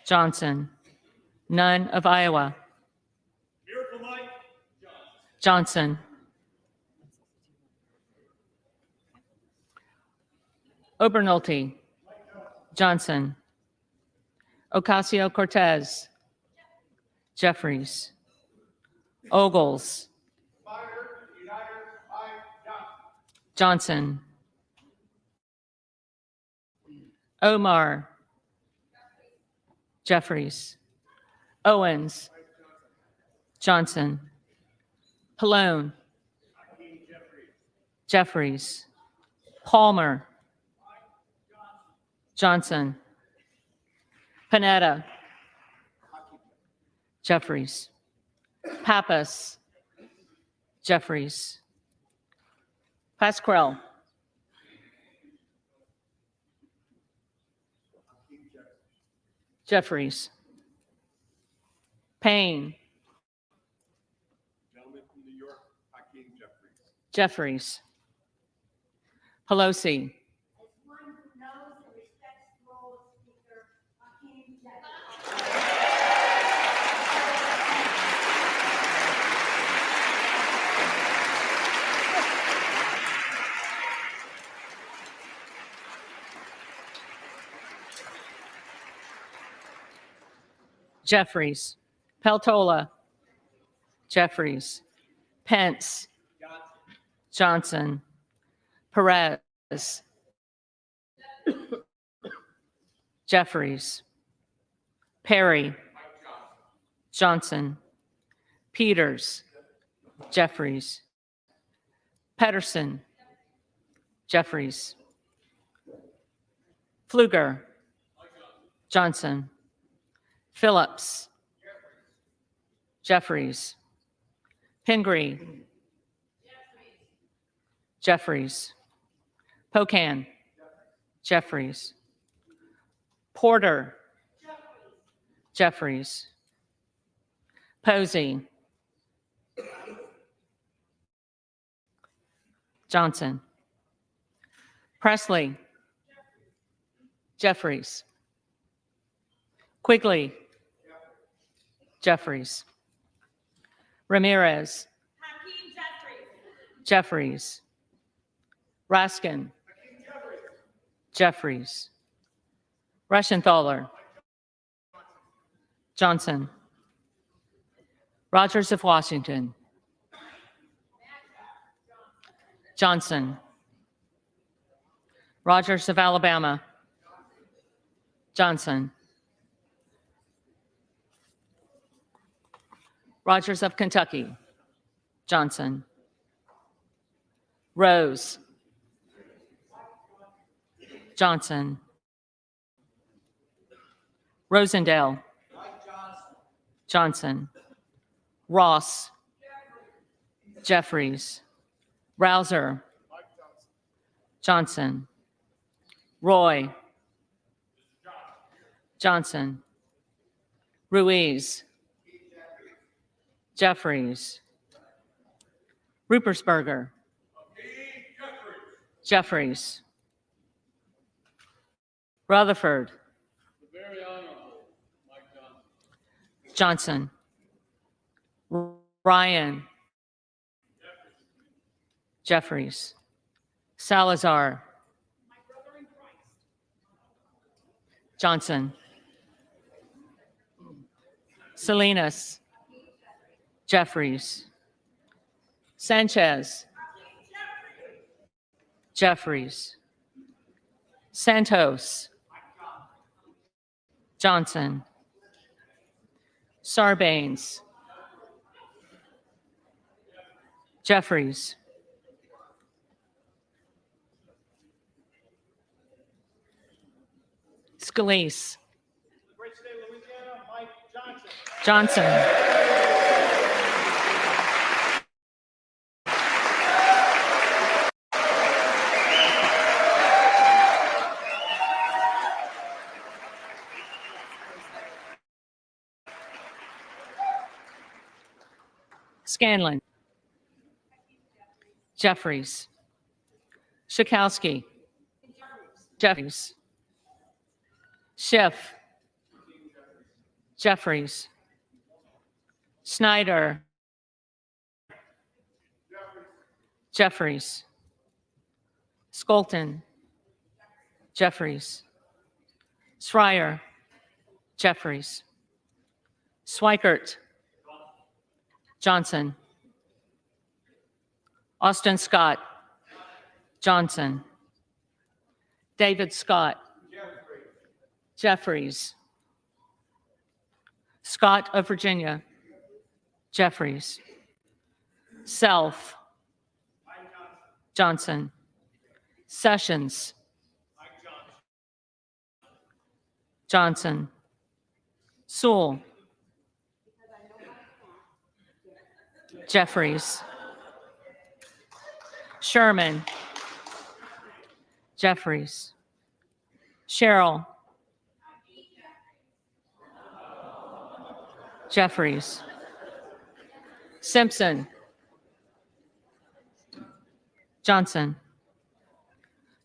Johnson. Nunn of Iowa. Johnson. Obernolte. Johnson. Ocasio-Cortez. Jeffries. Ogles. Johnson. Omar. Jeffries. Owens. Johnson. Pallone. Jeffries. Palmer. Johnson. Panetta. Jeffries. Pappas. Jeffries. Pasquale. Jeffries. Payne. Gentleman from New York, Hakeem Jeffries. Jeffries. Pelosi. Jeffries. Peltola. Jeffries. Pence. Johnson. Perez. Jeffries. Perry. Johnson. Peters. Jeffries. Pedersen. Jeffries. Pfluger. Johnson. Phillips. Jeffries. Pingree. Jeffries. Pocan. Jeffries. Porter. Jeffries. Posey. Johnson. Presley. Jeffries. Quigley. Jeffries. Ramirez. Jeffries. Raskin. Jeffries. Reschenthaler. Johnson. Rogers of Washington. Johnson. Rogers of Alabama. Johnson. Rogers of Kentucky. Johnson. Rose. Johnson. Rosendale. Johnson. Ross. Jeffries. Rouser. Johnson. Roy. Johnson. Ruiz. Jeffries. Rupersberger. Jeffries. Rutherford. Very honorable Mike Johnson. Johnson. Ryan. Jeffries. Salazar. Johnson. Salinas. Jeffries. Sanchez. Jeffries. Santos. Johnson. Sarbanes. Jeffries. Scalise. Great state of Louisiana, Mike Johnson. Johnson. Scanlon. Jeffries. Schakowsky. Jeffries. Schiff. Jeffries. Snyder. Jeffries. Skolton. Jeffries. Schreier. Jeffries. Swikert. Johnson. Austin Scott. Johnson. David Scott. Jeffries. Scott of Virginia. Jeffries. Self. Johnson. Sessions. Johnson. Sewell. Jeffries. Sherman, Jeffries, Sherrill, Jeffries, Simpson, Johnson,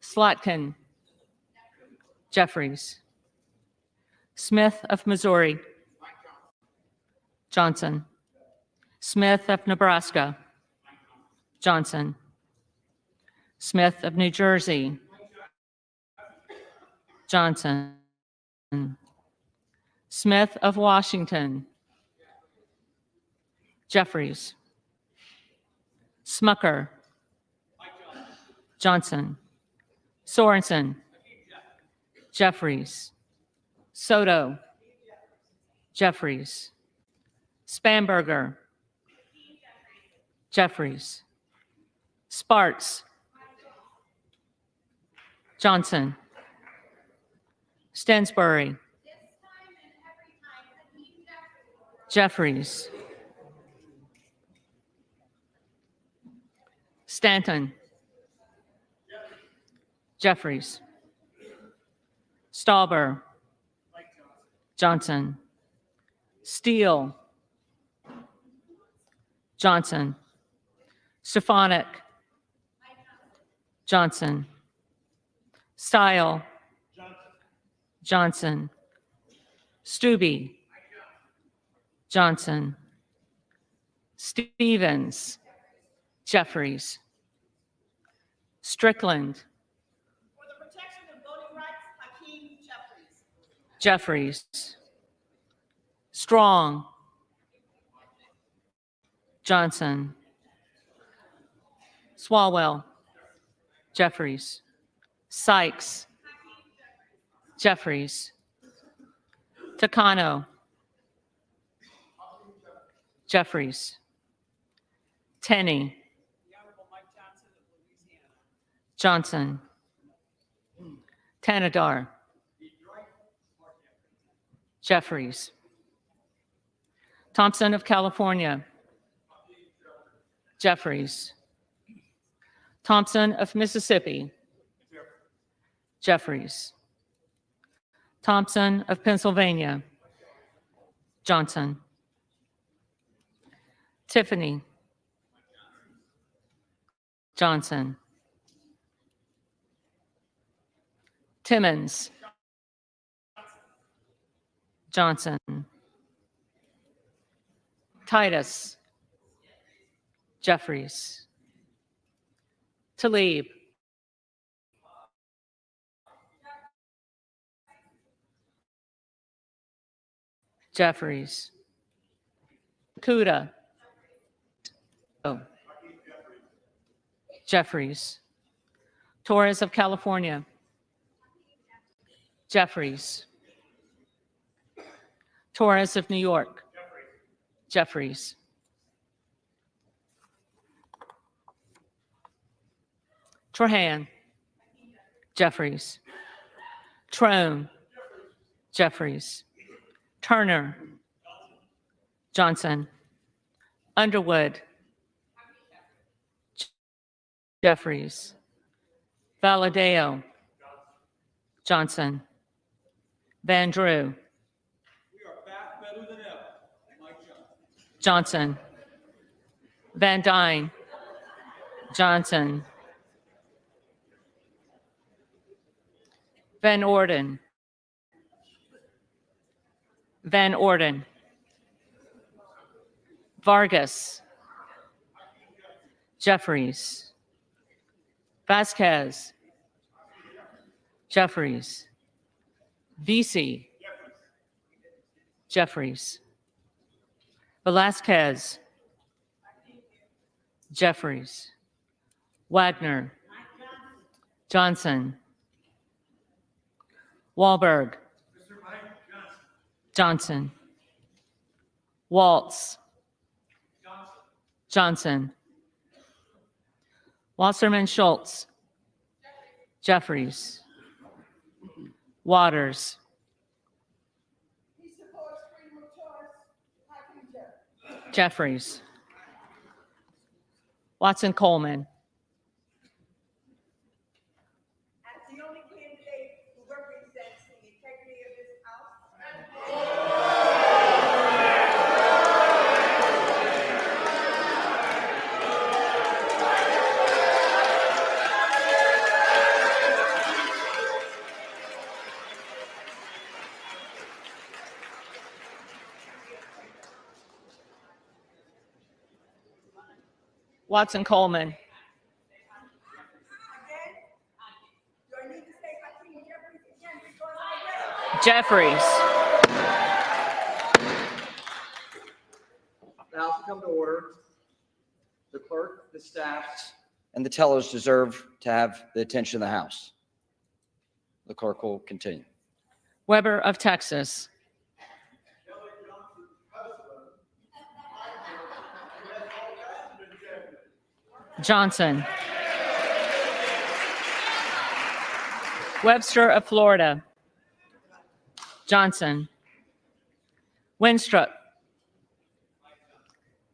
Slotkin, Jeffries, Smith of Missouri, Johnson, Smith of Nebraska, Johnson, Smith of New Jersey, Johnson, Smith of Washington, Jeffries, Smucker, Johnson, Sorensen, Jeffries, Soto, Jeffries, Spanberger, Jeffries, Sparks, Johnson, Stensbury, Jeffries, Stanton, Jeffries, Stauber, Johnson, Steele, Johnson, Stefanik, Johnson, Style, Johnson, Stubbe, Johnson, Stevens, Jeffries, Strickland, Jeffries, Strong, Johnson, Swalwell, Jeffries, Sykes, Jeffries, Takano, Jeffries, Tenney, Johnson, Tanadar, Jeffries, Thompson of California, Jeffries, Thompson of Mississippi, Jeffries, Thompson of Pennsylvania, Johnson, Tiffany, Johnson, Timmons, Johnson, Titus, Jeffries, Talib, Jeffries, Kuda, Jeffries, Torres of California, Jeffries, Torres of New York, Jeffries, Trahan, Jeffries, Trone, Jeffries, Turner, Johnson, Underwood, Jeffries, Valadeo, Johnson, Van Drew, Johnson, Van Dyne, Johnson, Van Orden, Van Orden, Vargas, Jeffries, Vasquez, Jeffries, Vesey, Jeffries, Velasquez, Jeffries, Wagner, Johnson, Wahlberg, Johnson, Waltz, Johnson, Wasserman Schultz, Jeffries, Waters, Jeffries, Watson Coleman, Watson Coleman. Jeffries. The House will come to order. The clerk, the staff, and the tellers deserve to have the attention of the House. The clerk will continue. Weber of Texas. Johnson. Webster of Florida. Johnson. Winstrup.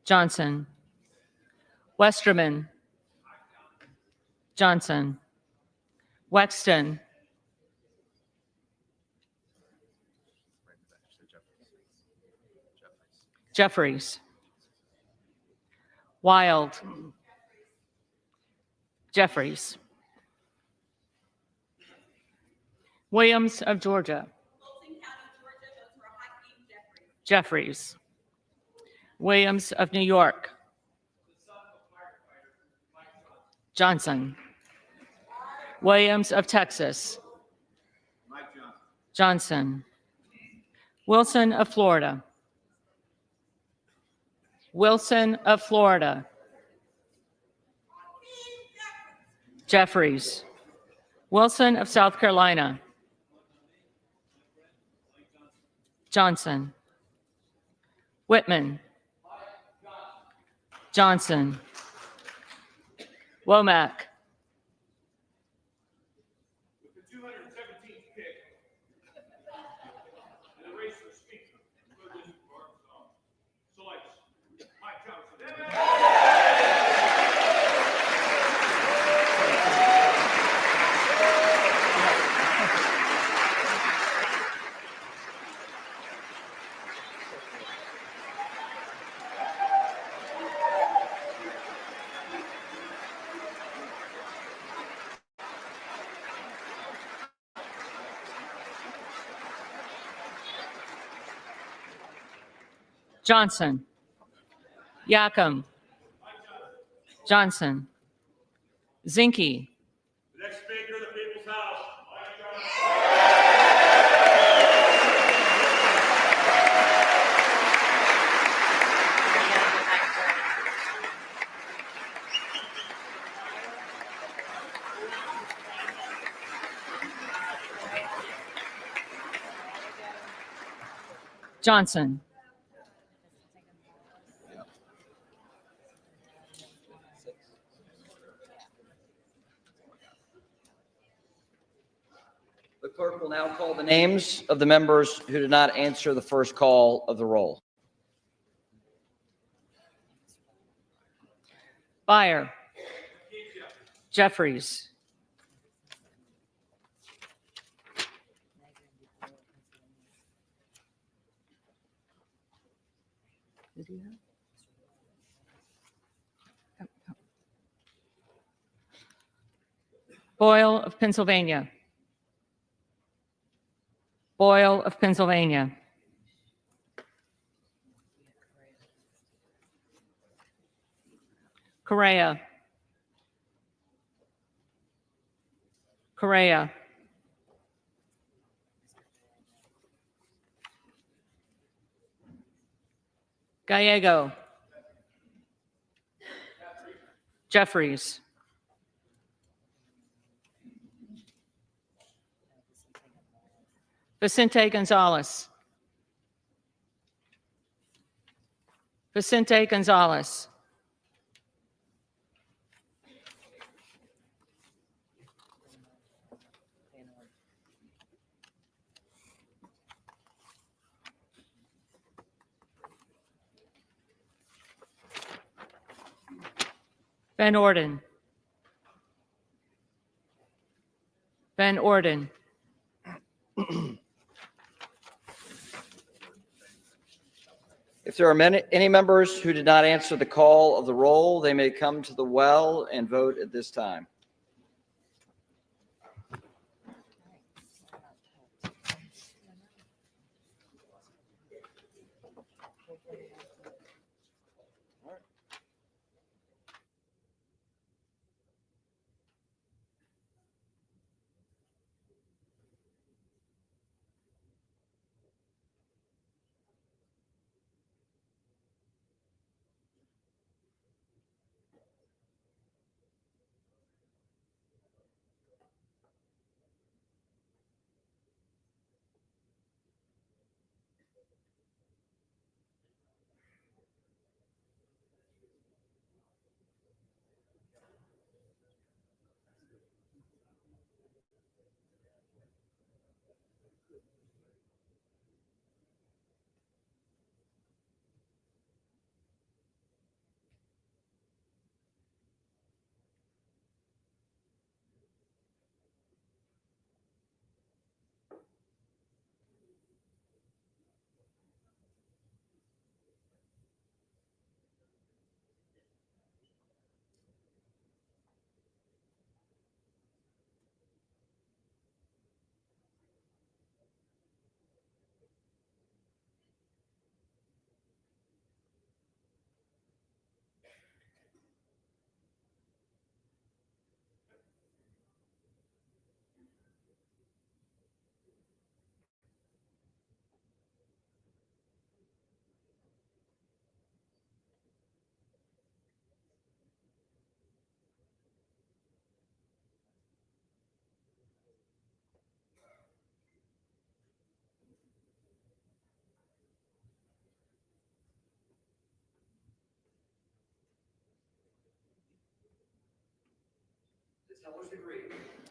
Johnson. Westerman. Johnson. Wexton. Jeffries. Wild. Jeffries. Williams of Georgia. Jeffries. Williams of New York. Johnson. Williams of Texas. Johnson. Wilson of Florida. Wilson of Florida. Jeffries. Wilson of South Carolina. Johnson. Whitman. Johnson. Womack. With the 217th pick in the race for Speaker for the District of Arkansas, selects Mike Johnson. Johnson. Yacom. Johnson. Zinke. The next Speaker of the People's House, Johnson. The clerk will now call the names of the members who did not answer the first call of the roll. Byer. Jeffries. Boyle of Pennsylvania. Boyle of Pennsylvania. Correa. Correa. Gallego. Jeffries. Vicente Gonzalez. Vicente Gonzalez. Van Orden. Van Orden. If there are any members who did not answer the call of the roll, they may come to the well and vote at this time.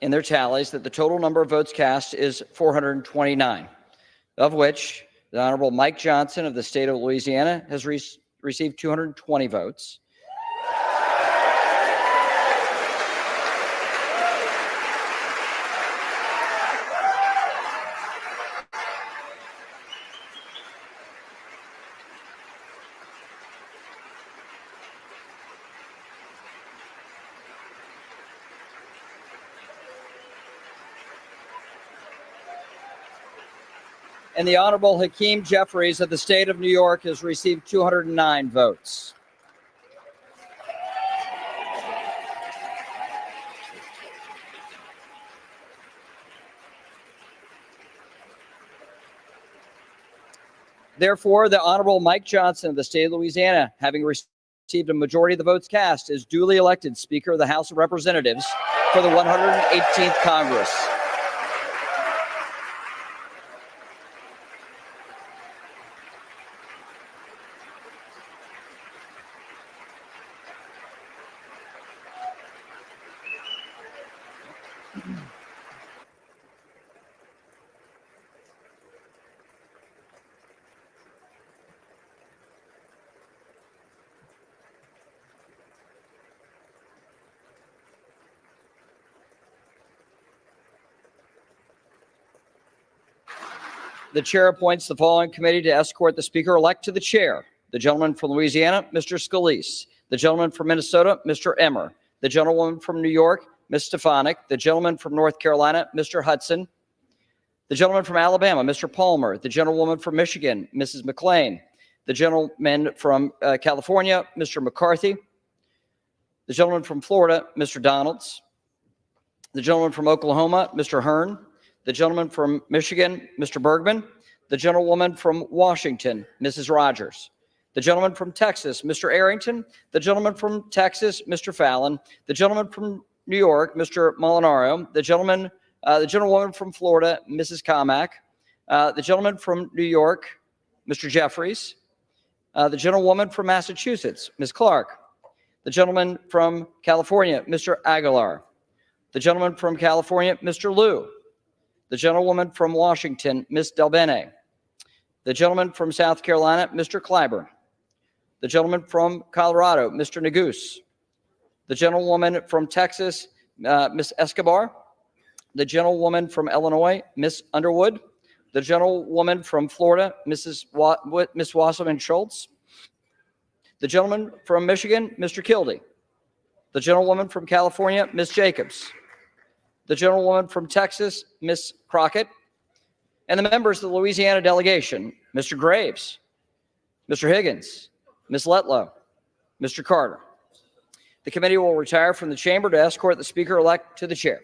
in their tallies that the total number of votes cast is 429, of which the Honorable Mike Johnson of the state of Louisiana has received 220 votes. And the Honorable Hakeem Jeffries of the state of New York has received 209 votes. Therefore, the Honorable Mike Johnson of the state of Louisiana, having received a majority of the votes cast, is duly elected Speaker of the House of Representatives for the 118th Congress. The chair appoints the following committee to escort the speaker-elect to the chair: the gentleman from Louisiana, Mr. Scalise; the gentleman from Minnesota, Mr. Emmer; the gentlewoman from New York, Ms. Stefanik; the gentleman from North Carolina, Mr. Hudson; the gentleman from Alabama, Mr. Palmer; the gentlewoman from Michigan, Mrs. McLean; the gentleman from California, Mr. McCarthy; the gentleman from Florida, Mr. Donalds; the gentleman from Oklahoma, Mr. Hearn; the gentleman from Michigan, Mr. Bergman; the gentlewoman from Washington, Mrs. Rogers; the gentleman from Texas, Mr. Arrington; the gentleman from Texas, Mr. Fallon; the gentleman from New York, Mr. Molinaro; the gentlewoman from Florida, Mrs. Comack; the gentleman from New York, Mr. Jeffries; the gentlewoman from Massachusetts, Ms. Clark; the gentleman from California, Mr. Aguilar; the gentleman from California, Mr. Liu; the gentlewoman from Washington, Ms. Del Bene; the gentleman from South Carolina, Mr. Clyburn; the gentleman from Colorado, Mr. Neguse; the gentlewoman from Texas, Ms. Escobar; the gentlewoman from Illinois, Ms. Underwood; the gentlewoman from Florida, Ms. Wasserman Schultz; the gentleman from Michigan, Mr. Kildee; the gentlewoman from California, Ms. Jacobs; the gentlewoman from Texas, Ms. Crockett; and the members of the Louisiana delegation, Mr. Graves, Mr. Higgins, Ms. Letlow, Mr. Carter. The committee will retire from the chamber to escort the speaker-elect to the chair.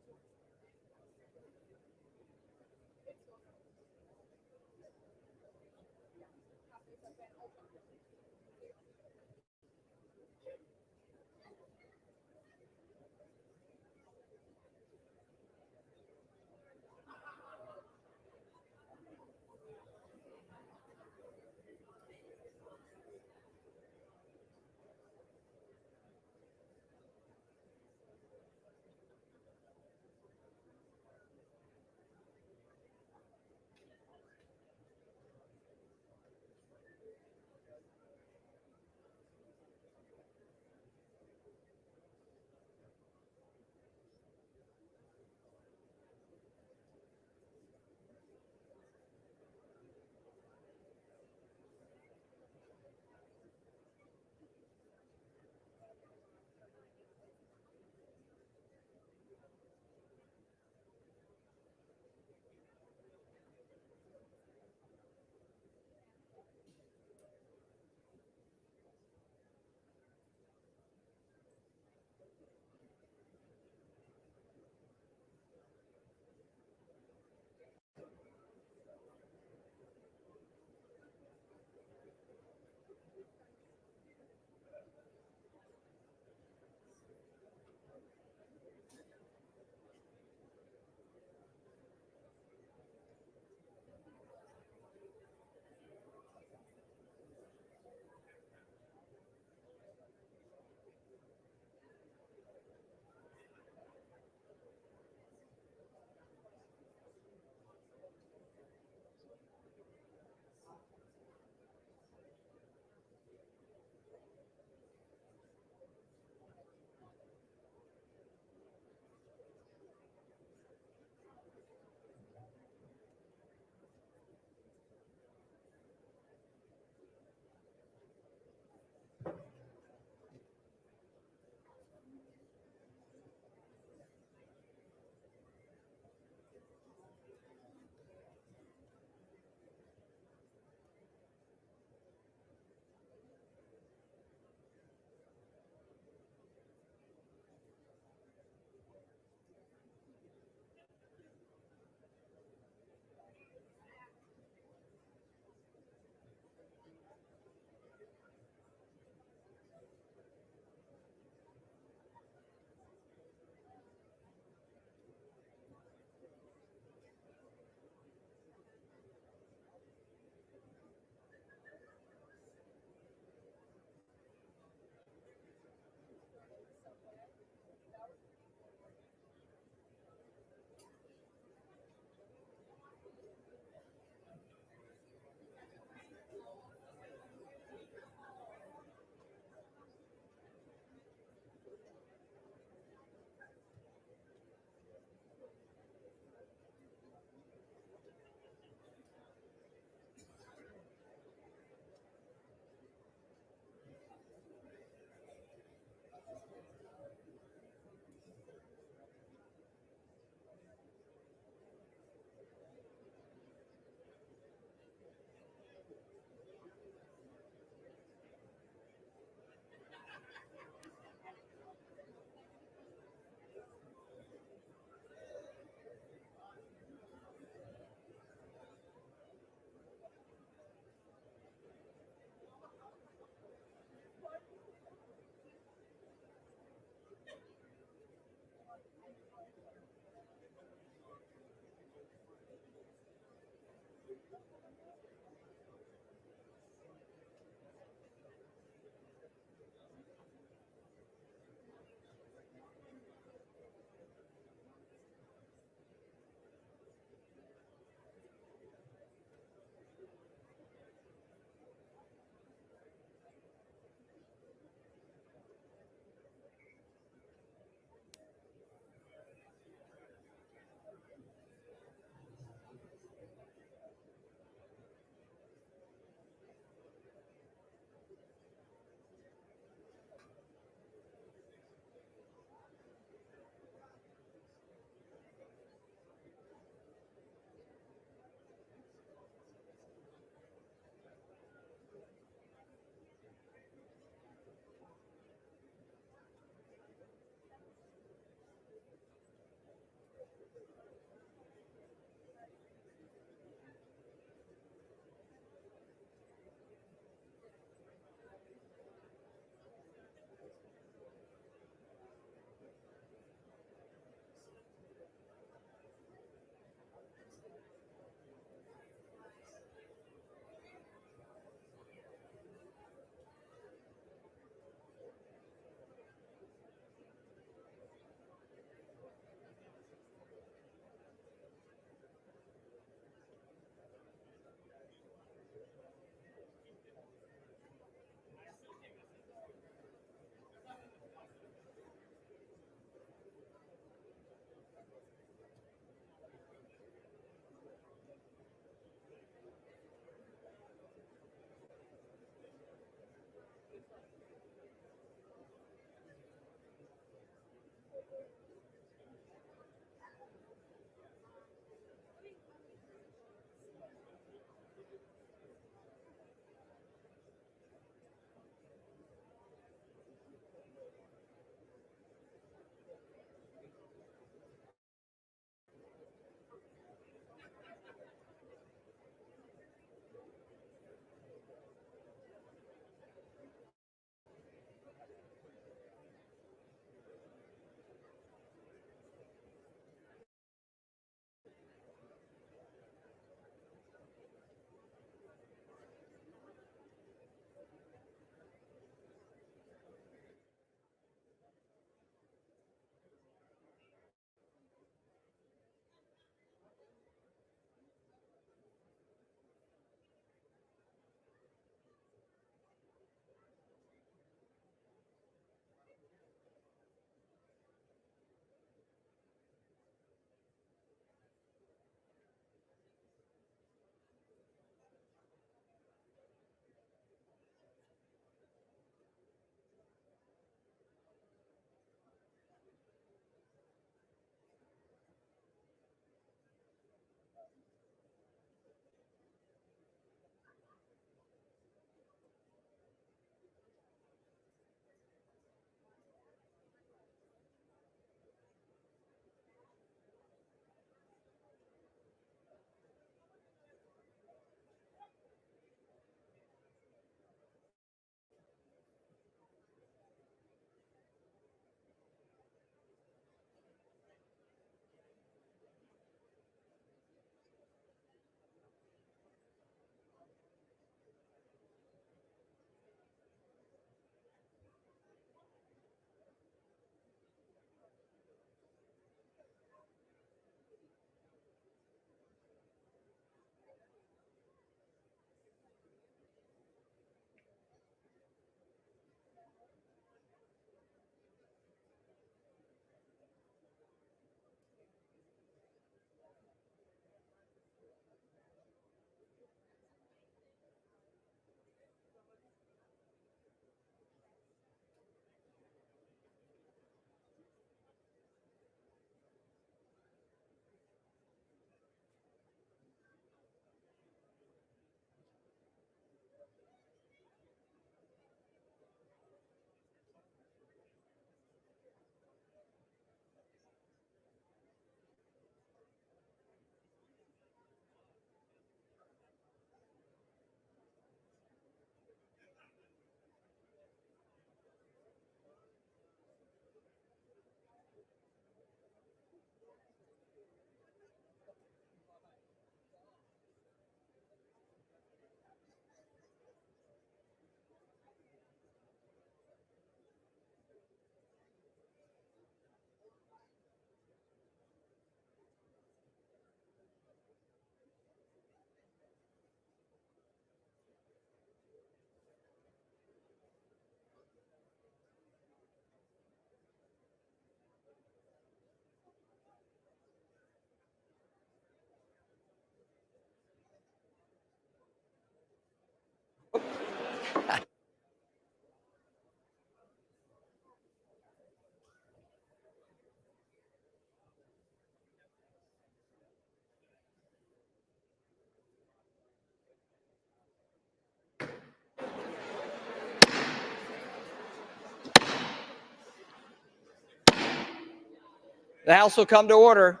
The House will come to order.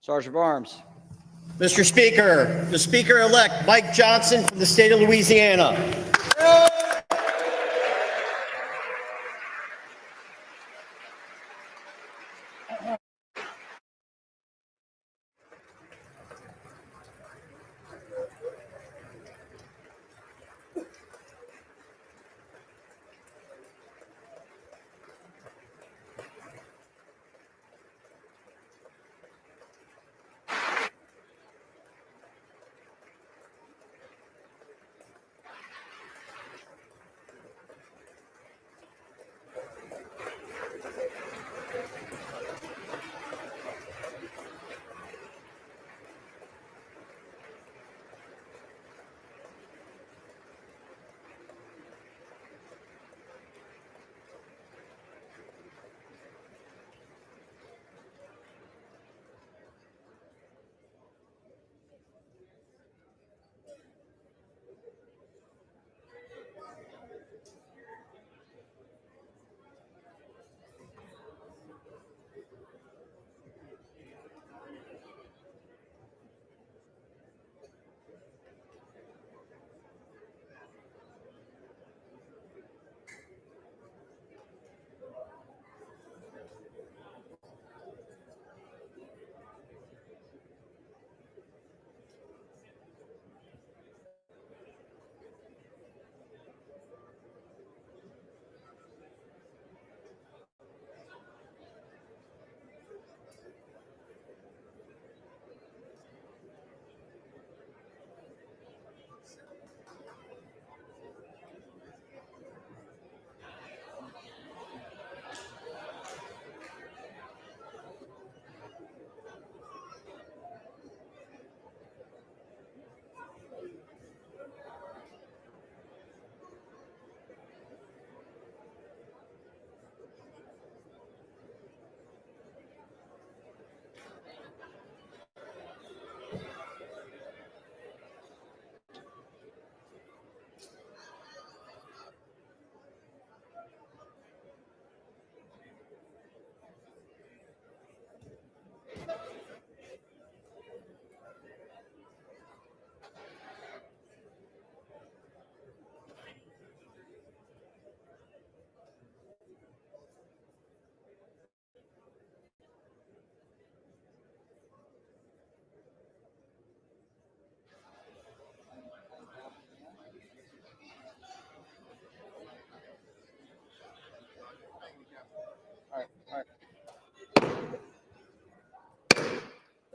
Sergeant of Arms. Mr. Speaker, the Speaker-elect Mike Johnson from the state of Louisiana.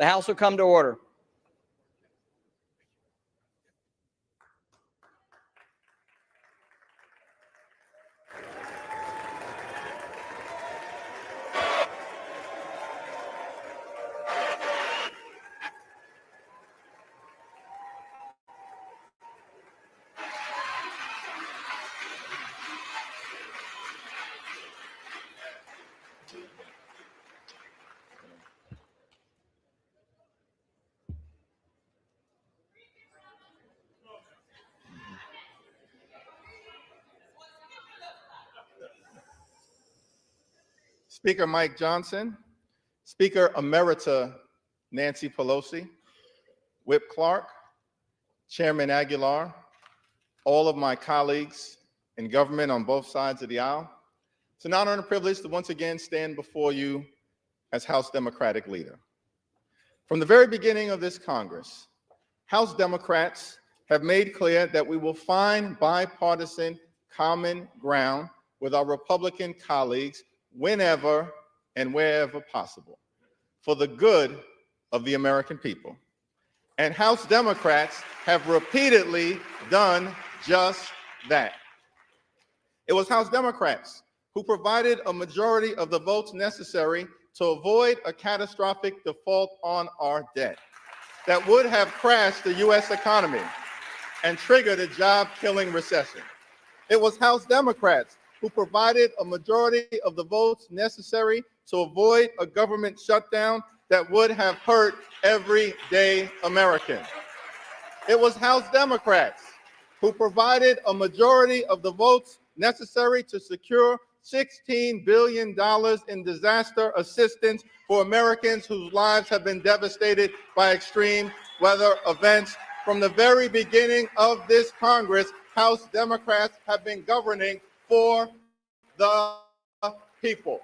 The House will come to order. Speaker Mike Johnson, Speaker Emerita Nancy Pelosi, Whip Clark, Chairman Aguilar, all of my colleagues in government on both sides of the aisle. It's an honor and a privilege to once again stand before you as House Democratic leader. From the very beginning of this Congress, House Democrats have made clear that we will find bipartisan common ground with our Republican colleagues whenever and wherever possible for the good of the American people. And House Democrats have repeatedly done just that. It was House Democrats who provided a majority of the votes necessary to avoid a catastrophic default on our debt that would have crashed the U.S. economy and triggered a job-killing recession. It was House Democrats who provided a majority of the votes necessary to avoid a government shutdown that would have hurt everyday American. It was House Democrats who provided a majority of the votes necessary to secure $16 billion in disaster assistance for Americans whose lives have been devastated by extreme weather events. From the very beginning of this Congress, House Democrats have been governing for the people.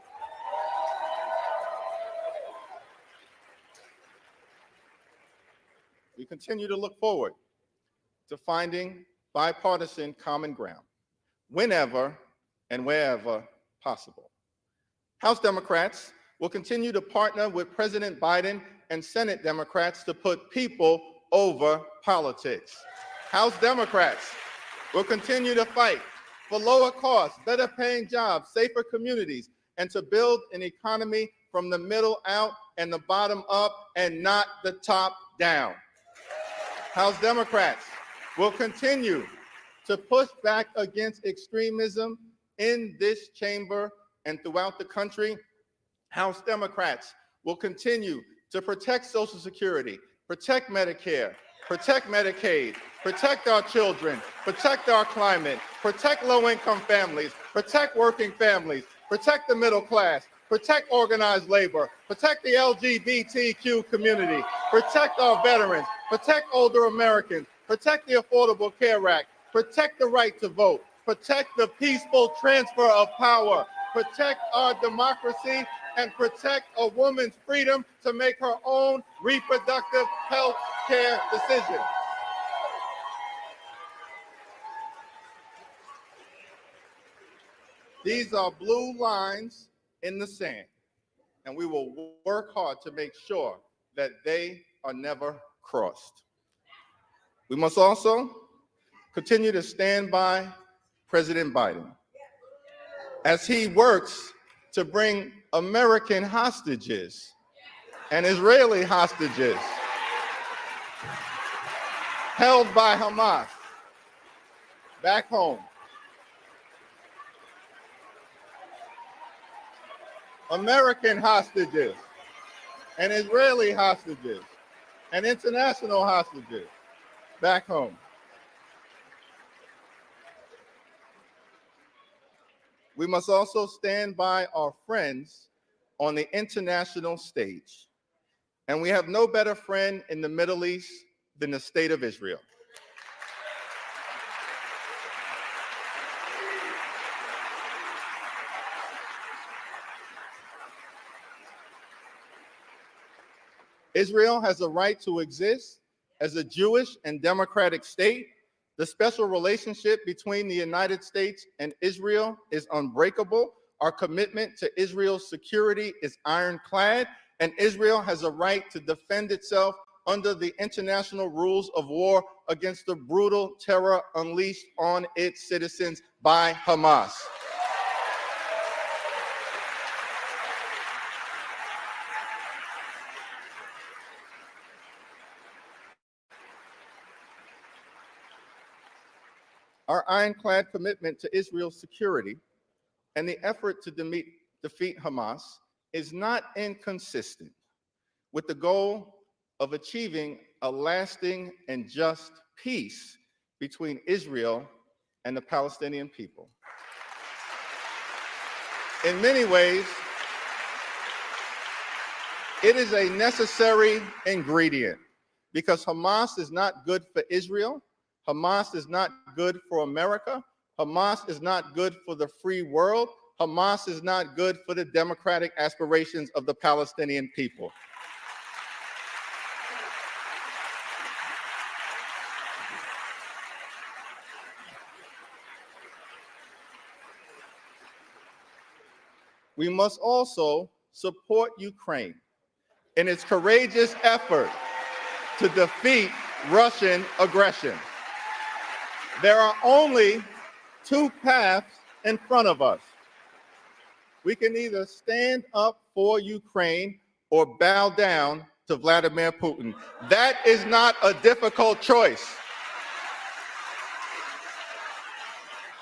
We continue to look forward to finding bipartisan common ground whenever and wherever possible. House Democrats will continue to partner with President Biden and Senate Democrats to put people over politics. House Democrats will continue to fight for lower costs, better paying jobs, safer communities, and to build an economy from the middle out and the bottom up and not the top down. House Democrats will continue to push back against extremism in this chamber and throughout the country. House Democrats will continue to protect Social Security, protect Medicare, protect Medicaid, protect our children, protect our climate, protect low-income families, protect working families, protect the middle class, protect organized labor, protect the LGBTQ community, protect our veterans, protect older Americans, protect the Affordable Care Act, protect the right to vote, protect the peaceful transfer of power, protect our democracy, and protect a woman's freedom to make her own reproductive health care decisions. These are blue lines in the sand, and we will work hard to make sure that they are never crossed. We must also continue to stand by President Biden as he works to bring American hostages and Israeli hostages held by Hamas back home. American hostages and Israeli hostages and international hostages back home. We must also stand by our friends on the international stage. And we have no better friend in the Middle East than the State of Israel. Israel has a right to exist as a Jewish and democratic state. The special relationship between the United States and Israel is unbreakable. Our commitment to Israel's security is ironclad, and Israel has a right to defend itself under the international rules of war against the brutal terror unleashed on its citizens by Hamas. Our ironclad commitment to Israel's security and the effort to defeat Hamas is not inconsistent with the goal of achieving a lasting and just peace between Israel and the Palestinian people. In many ways, it is a necessary ingredient because Hamas is not good for Israel. Hamas is not good for America. Hamas is not good for the free world. Hamas is not good for the democratic aspirations of the Palestinian people. We must also support Ukraine in its courageous effort to defeat Russian aggression. There are only two paths in front of us. We can either stand up for Ukraine or bow down to Vladimir Putin. That is not a difficult choice.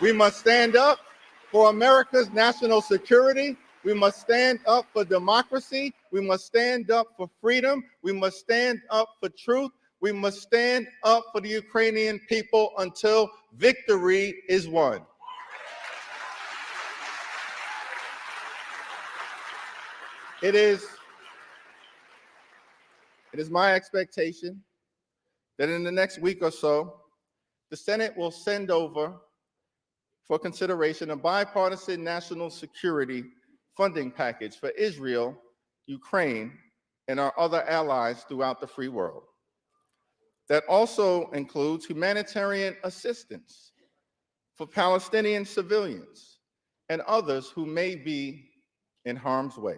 We must stand up for America's national security. We must stand up for democracy. We must stand up for freedom. We must stand up for truth. We must stand up for the Ukrainian people until victory is won. It is my expectation that in the next week or so, the Senate will send over for consideration a bipartisan national security funding package for Israel, Ukraine, and our other allies throughout the free world. That also includes humanitarian assistance for Palestinian civilians and others who may be in harm's way.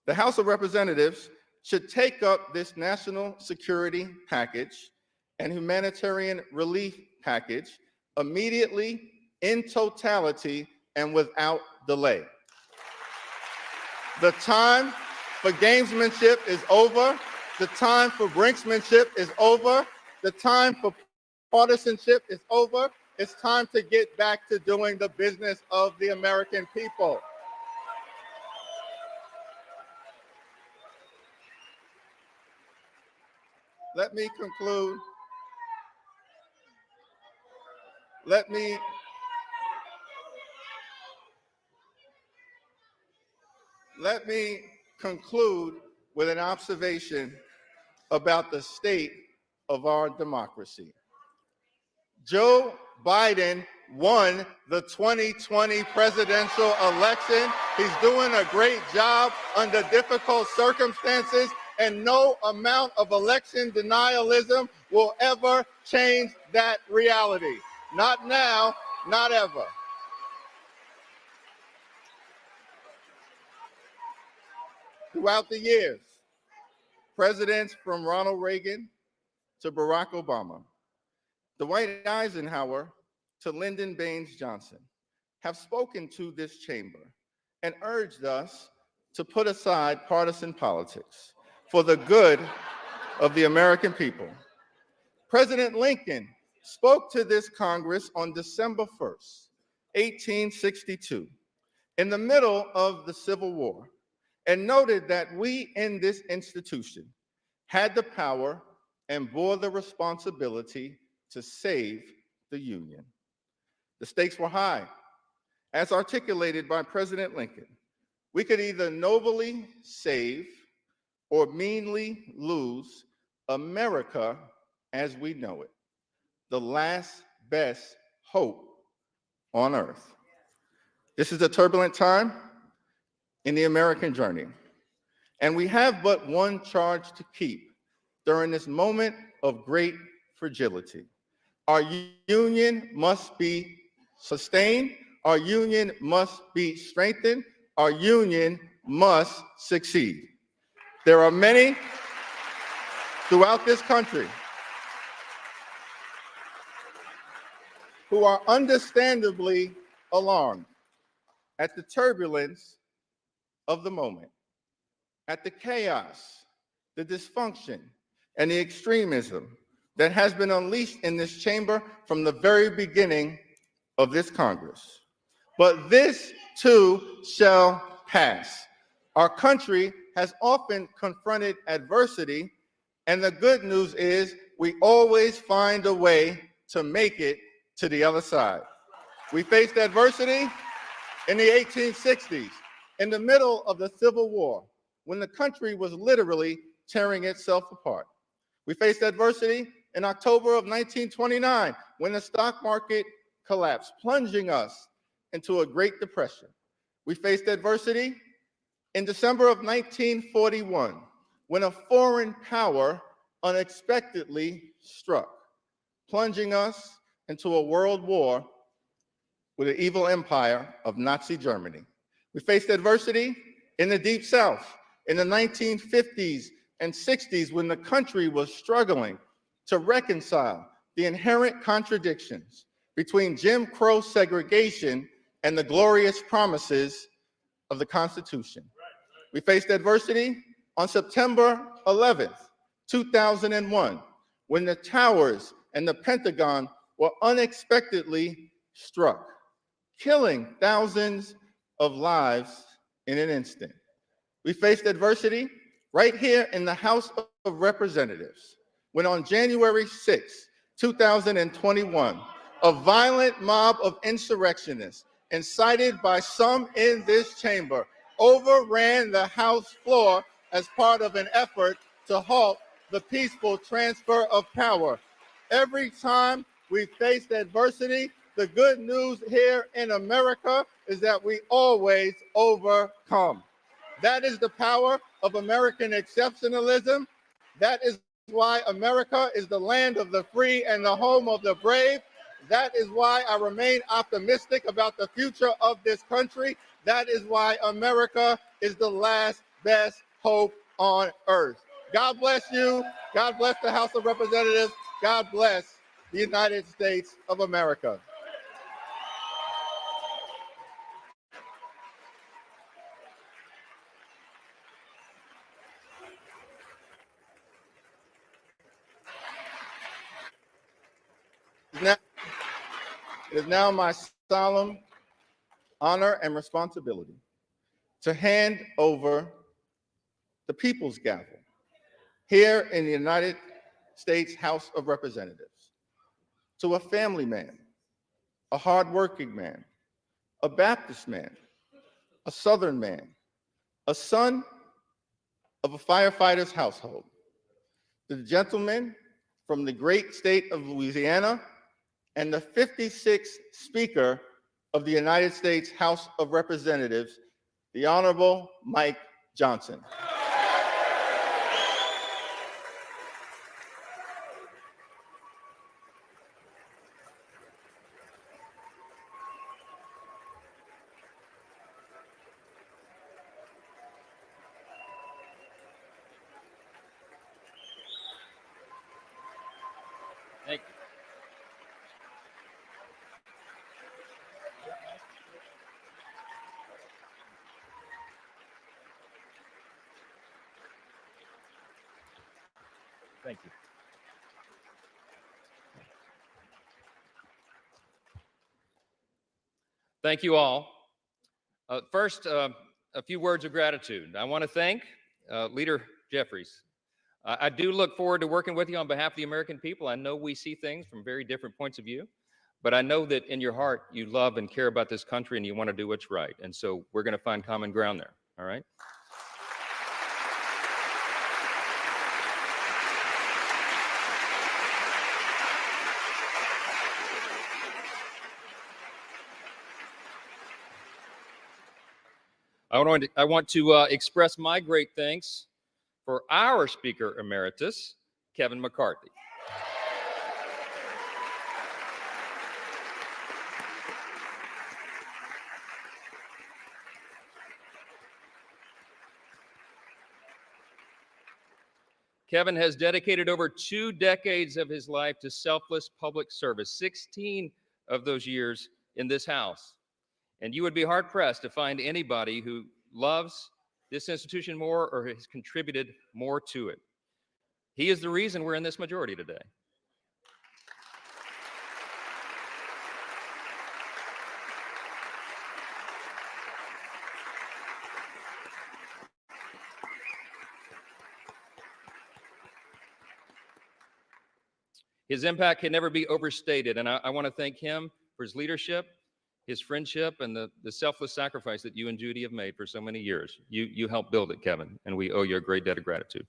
The House of Representatives should take up this national security package and humanitarian relief package immediately, in totality, and without delay. The time for gamesmanship is over. The time for brinksmanship is over. The time for partisanship is over. It's time to get back to doing the business of the American people. Let me conclude. Let me conclude with an observation about the state of our democracy. Joe Biden won the 2020 presidential election. He's doing a great job under difficult circumstances, and no amount of election denialism will ever change that reality. Not now, not ever. Throughout the years, presidents from Ronald Reagan to Barack Obama, Dwight Eisenhower to Lyndon Baines Johnson have spoken to this chamber and urged us to put aside partisan politics for the good of the American people. President Lincoln spoke to this Congress on December 1st, 1862, in the middle of the Civil War, and noted that we in this institution had the power and bore the responsibility to save the Union. The stakes were high. As articulated by President Lincoln, we could either nobly save or meanly lose America as we know it, the last best hope on earth. This is a turbulent time in the American journey, and we have but one charge to keep during this moment of great fragility. Our union must be sustained. Our union must be strengthened. Our union must succeed. There are many throughout this country who are understandably alarmed at the turbulence of the moment, at the chaos, the dysfunction, and the extremism that has been unleashed in this chamber from the very beginning of this Congress. But this too shall pass. Our country has often confronted adversity, and the good news is we always find a way to make it to the other side. We faced adversity in the 1860s, in the middle of the Civil War, when the country was literally tearing itself apart. We faced adversity in October of 1929, when the stock market collapsed, plunging us into a Great Depression. We faced adversity in December of 1941, when a foreign power unexpectedly struck, plunging us into a world war with the evil empire of Nazi Germany. We faced adversity in the Deep South in the 1950s and 60s, when the country was struggling to reconcile the inherent contradictions between Jim Crow segregation and the glorious promises of the Constitution. We faced adversity on September 11th, 2001, when the towers and the Pentagon were unexpectedly struck, killing thousands of lives in an instant. We faced adversity right here in the House of Representatives, when on January 6, 2021, a violent mob of insurrectionists, incited by some in this chamber, overran the House floor as part of an effort to halt the peaceful transfer of power. Every time we faced adversity, the good news here in America is that we always overcome. That is the power of American exceptionalism. That is why America is the land of the free and the home of the brave. That is why I remain optimistic about the future of this country. That is why America is the last best hope on earth. God bless you. God bless the House of Representatives. God bless the United States of America. It is now my solemn honor and responsibility to hand over the People's Gavel here in the United States House of Representatives to a family man, a hardworking man, a Baptist man, a Southern man, a son of a firefighter's household, the gentleman from the great state of Louisiana and the 56th Speaker of the United States House of Representatives, the Honorable Mike Johnson. Thank you. Thank you. Thank you all. First, a few words of gratitude. I want to thank Leader Jeffries. I do look forward to working with you on behalf of the American people. I know we see things from very different points of view, but I know that in your heart you love and care about this country and you want to do what's right. And so we're going to find common ground there. All right? I want to express my great thanks for our Speaker Emeritus, Kevin McCarthy. Kevin has dedicated over 2 decades of his life to selfless public service, 16 of those years in this House. And you would be hard-pressed to find anybody who loves this institution more or has contributed more to it. He is the reason we're in this majority today. His impact can never be overstated, and I want to thank him for his leadership, his friendship, and the selfless sacrifice that you and Judy have made for so many years. You helped build it, Kevin, and we owe you a great debt of gratitude.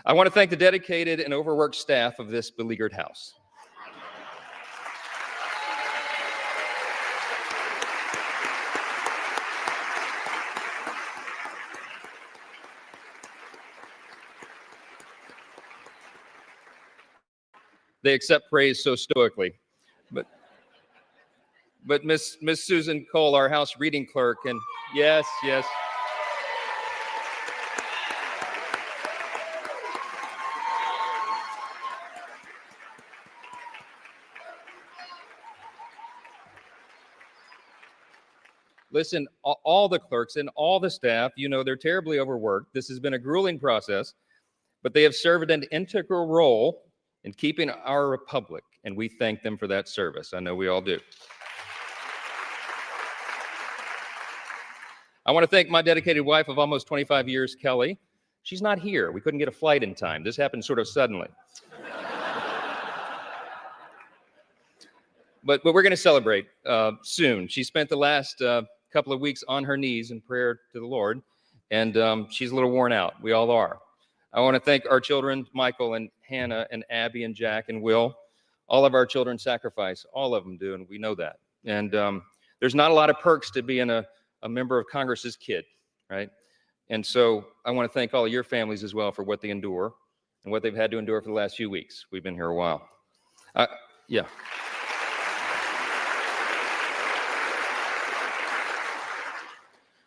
I want to thank the dedicated and overworked staff of this beleaguered House. They accept praise so stoically. But Miss Susan Cole, our House reading clerk, and yes. Listen, all the clerks and all the staff, you know, they're terribly overworked. This has been a grueling process, but they have served an integral role in keeping our republic, and we thank them for that service. I know we all do. I want to thank my dedicated wife of almost 25 years, Kelly. She's not here. We couldn't get a flight in time. This happened sort of suddenly. But we're going to celebrate soon. She spent the last couple of weeks on her knees in prayer to the Lord, and she's a little worn out. We all are. I want to thank our children, Michael and Hannah and Abby and Jack and Will. All of our children sacrifice. All of them do, and we know that. And there's not a lot of perks to being a member of Congress's kid, right? And so I want to thank all of your families as well for what they endure and what they've had to endure for the last few weeks. We've been here a while. Yeah.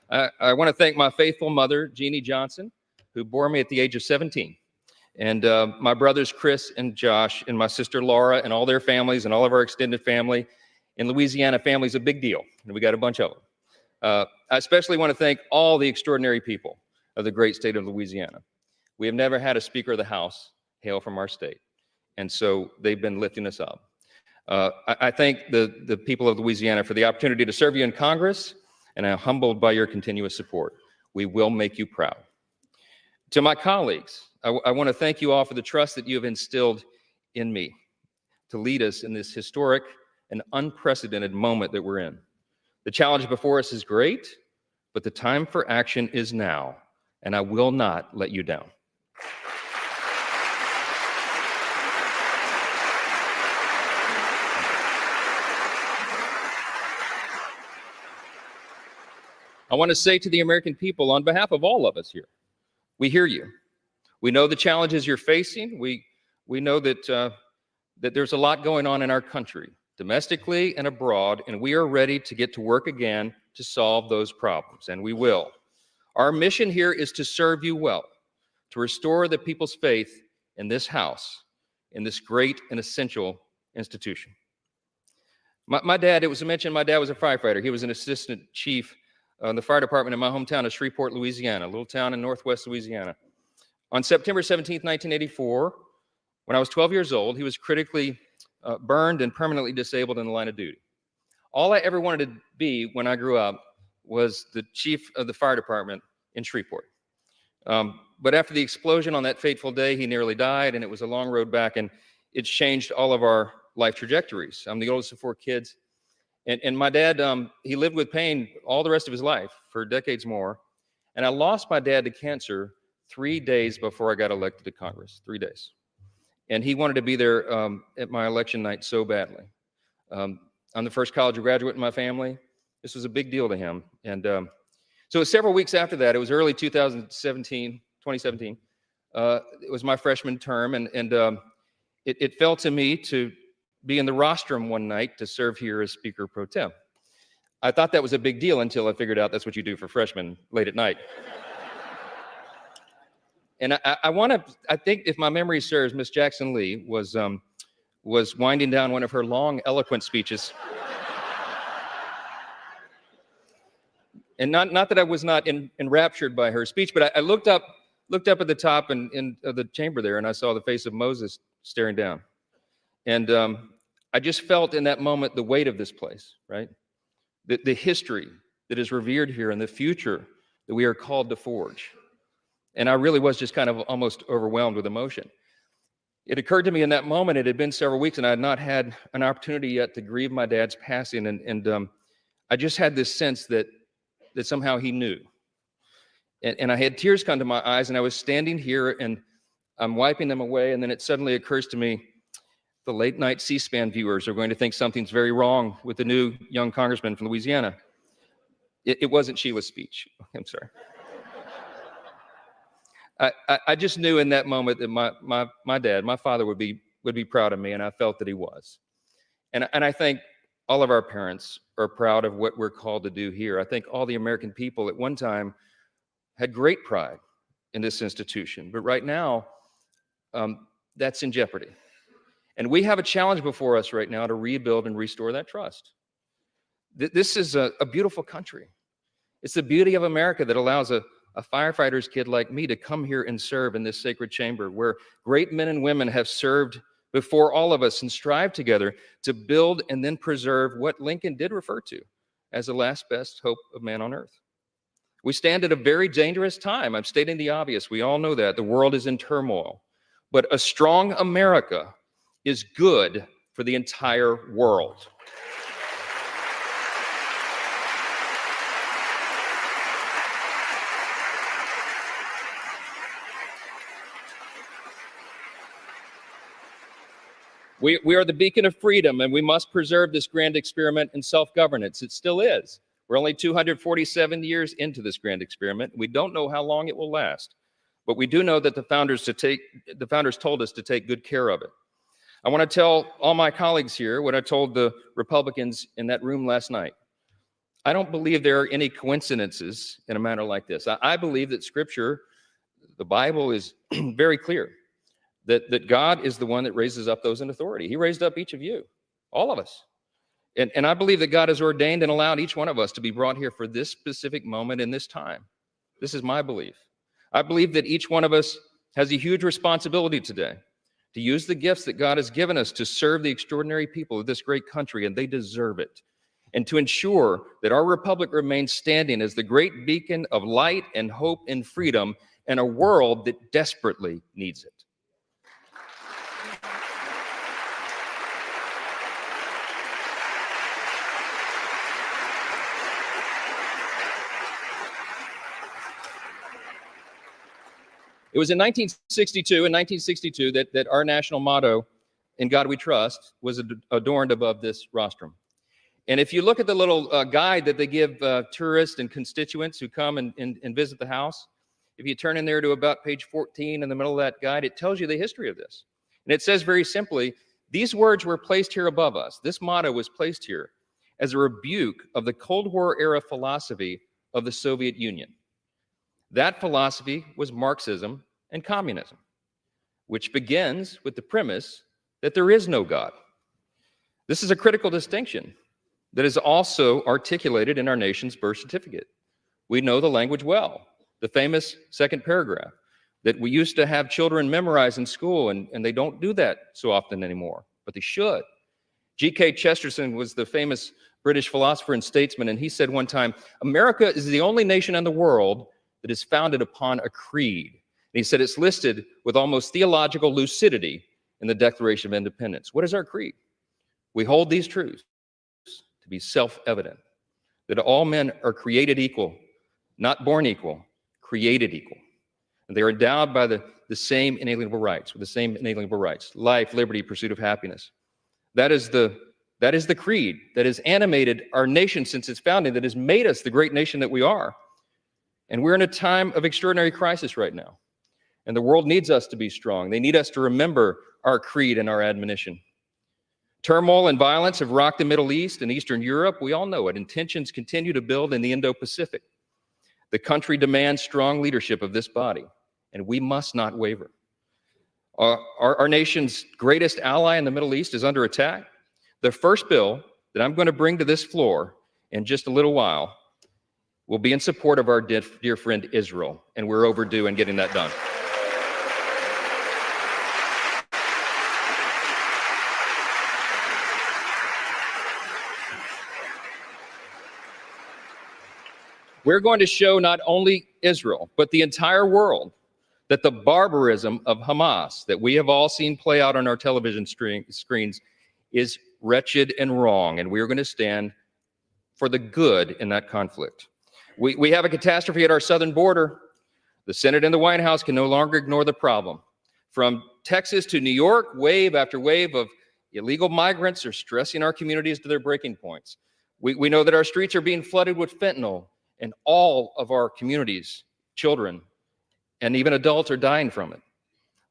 I want to thank my faithful mother, Jeannie Johnson, who bore me at the age of 17. And my brothers, Chris and Josh, and my sister, Laura, and all their families, and all of our extended family. In Louisiana, family's a big deal, and we got a bunch of them. I especially want to thank all the extraordinary people of the great state of Louisiana. We have never had a Speaker of the House hail from our state, and so they've been lifting us up. I thank the people of Louisiana for the opportunity to serve you in Congress, and I'm humbled by your continuous support. We will make you proud. To my colleagues, I want to thank you all for the trust that you have instilled in me to lead us in this historic and unprecedented moment that we're in. The challenge before us is great, but the time for action is now, and I will not let you down. I want to say to the American people, on behalf of all of us here, we hear you. We know the challenges you're facing. We know that there's a lot going on in our country, domestically and abroad, and we are ready to get to work again to solve those problems, and we will. Our mission here is to serve you well, to restore the people's faith in this House, in this great and essential institution. My dad, it was mentioned, my dad was a firefighter. He was an assistant chief in the fire department in my hometown of Shreveport, Louisiana, a little town in northwest Louisiana. On September 17th, 1984, when I was 12 years old, he was critically burned and permanently disabled in the line of duty. All I ever wanted to be when I grew up was the chief of the fire department in Shreveport. But after the explosion on that fateful day, he nearly died, and it was a long road back, and it's changed all of our life trajectories. I'm the oldest of 4 kids. And my dad, he lived with pain all the rest of his life for decades more. And I lost my dad to cancer 3 days before I got elected to Congress, 3 days. And he wanted to be there at my election night so badly. I'm the first college graduate in my family. This was a big deal to him. And so it was several weeks after that. It was early 2017. It was my freshman term. And it fell to me to be in the rostrum one night to serve here as Speaker Pro Tem. I thought that was a big deal until I figured out that's what you do for freshmen late at night. And I think if my memory serves, Miss Jackson Lee was winding down one of her long, eloquent speeches. And not that I was not enraptured by her speech, but I looked up at the top of the chamber there, and I saw the face of Moses staring down. And I just felt in that moment the weight of this place, right? The history that is revered here and the future that we are called to forge. And I really was just kind of almost overwhelmed with emotion. It occurred to me in that moment, it had been several weeks, and I had not had an opportunity yet to grieve my dad's passing. And I just had this sense that somehow he knew. And I had tears come to my eyes, and I was standing here, and I'm wiping them away, and then it suddenly occurs to me, the late night C-SPAN viewers are going to think something's very wrong with the new young congressman from Louisiana. It wasn't Sheila's speech. I'm sorry. I just knew in that moment that my dad, my father would be proud of me, and I felt that he was. And I think all of our parents are proud of what we're called to do here. I think all the American people at one time had great pride in this institution, but right now, that's in jeopardy. And we have a challenge before us right now to rebuild and restore that trust. This is a beautiful country. It's the beauty of America that allows a firefighter's kid like me to come here and serve in this sacred chamber where great men and women have served before all of us and strive together to build and then preserve what Lincoln did refer to as the last best hope of man on earth. We stand at a very dangerous time. I'm stating the obvious. We all know that. The world is in turmoil. But a strong America is good for the entire world. We are the beacon of freedom, and we must preserve this grand experiment in self-governance. It still is. We're only 247 years into this grand experiment. We don't know how long it will last, but we do know that the founders told us to take good care of it. I want to tell all my colleagues here what I told the Republicans in that room last night. I don't believe there are any coincidences in a matter like this. I believe that Scripture, the Bible, is very clear that God is the one that raises up those in authority. He raised up each of you, all of us. And I believe that God has ordained and allowed each one of us to be brought here for this specific moment in this time. This is my belief. I believe that each one of us has a huge responsibility today to use the gifts that God has given us to serve the extraordinary people of this great country, and they deserve it. And to ensure that our republic remains standing as the great beacon of light and hope and freedom in a world that desperately needs it. It was in 1962 that our national motto, "In God We Trust," was adorned above this rostrum. And if you look at the little guide that they give tourists and constituents who come and visit the house, if you turn in there to about page 14 in the middle of that guide, it tells you the history of this. And it says very simply, these words were placed here above us. This motto was placed here as a rebuke of the Cold War era philosophy of the Soviet Union. That philosophy was Marxism and communism, which begins with the premise that there is no God. This is a critical distinction that is also articulated in our nation's birth certificate. We know the language well, the famous second paragraph that we used to have children memorize in school, and they don't do that so often anymore, but they should. G.K. Chesterton was the famous British philosopher and statesman, and he said one time, "America is the only nation in the world that is founded upon a creed." And he said it's listed with almost theological lucidity in the Declaration of Independence. What is our creed? We hold these truths to be self-evident, that all men are created equal, not born equal, created equal. And they are endowed by the same inalienable rights, with the same inalienable rights: life, liberty, pursuit of happiness. That is the creed that has animated our nation since its founding, that has made us the great nation that we are. And we're in a time of extraordinary crisis right now. And the world needs us to be strong. They need us to remember our creed and our admonition. Turmoil and violence have rocked the Middle East and Eastern Europe. We all know it. And tensions continue to build in the Indo-Pacific. The country demands strong leadership of this body, and we must not waver. Our nation's greatest ally in the Middle East is under attack. The first bill that I'm going to bring to this floor in just a little while will be in support of our dear friend Israel, and we're overdue in getting that done. We're going to show not only Israel, but the entire world that the barbarism of Hamas that we have all seen play out on our television screens is wretched and wrong, and we're going to stand for the good in that conflict. We have a catastrophe at our southern border. The Senate and the White House can no longer ignore the problem. From Texas to New York, wave after wave of illegal migrants are stressing our communities to their breaking points. We know that our streets are being flooded with fentanyl, and all of our communities, children, and even adults are dying from it.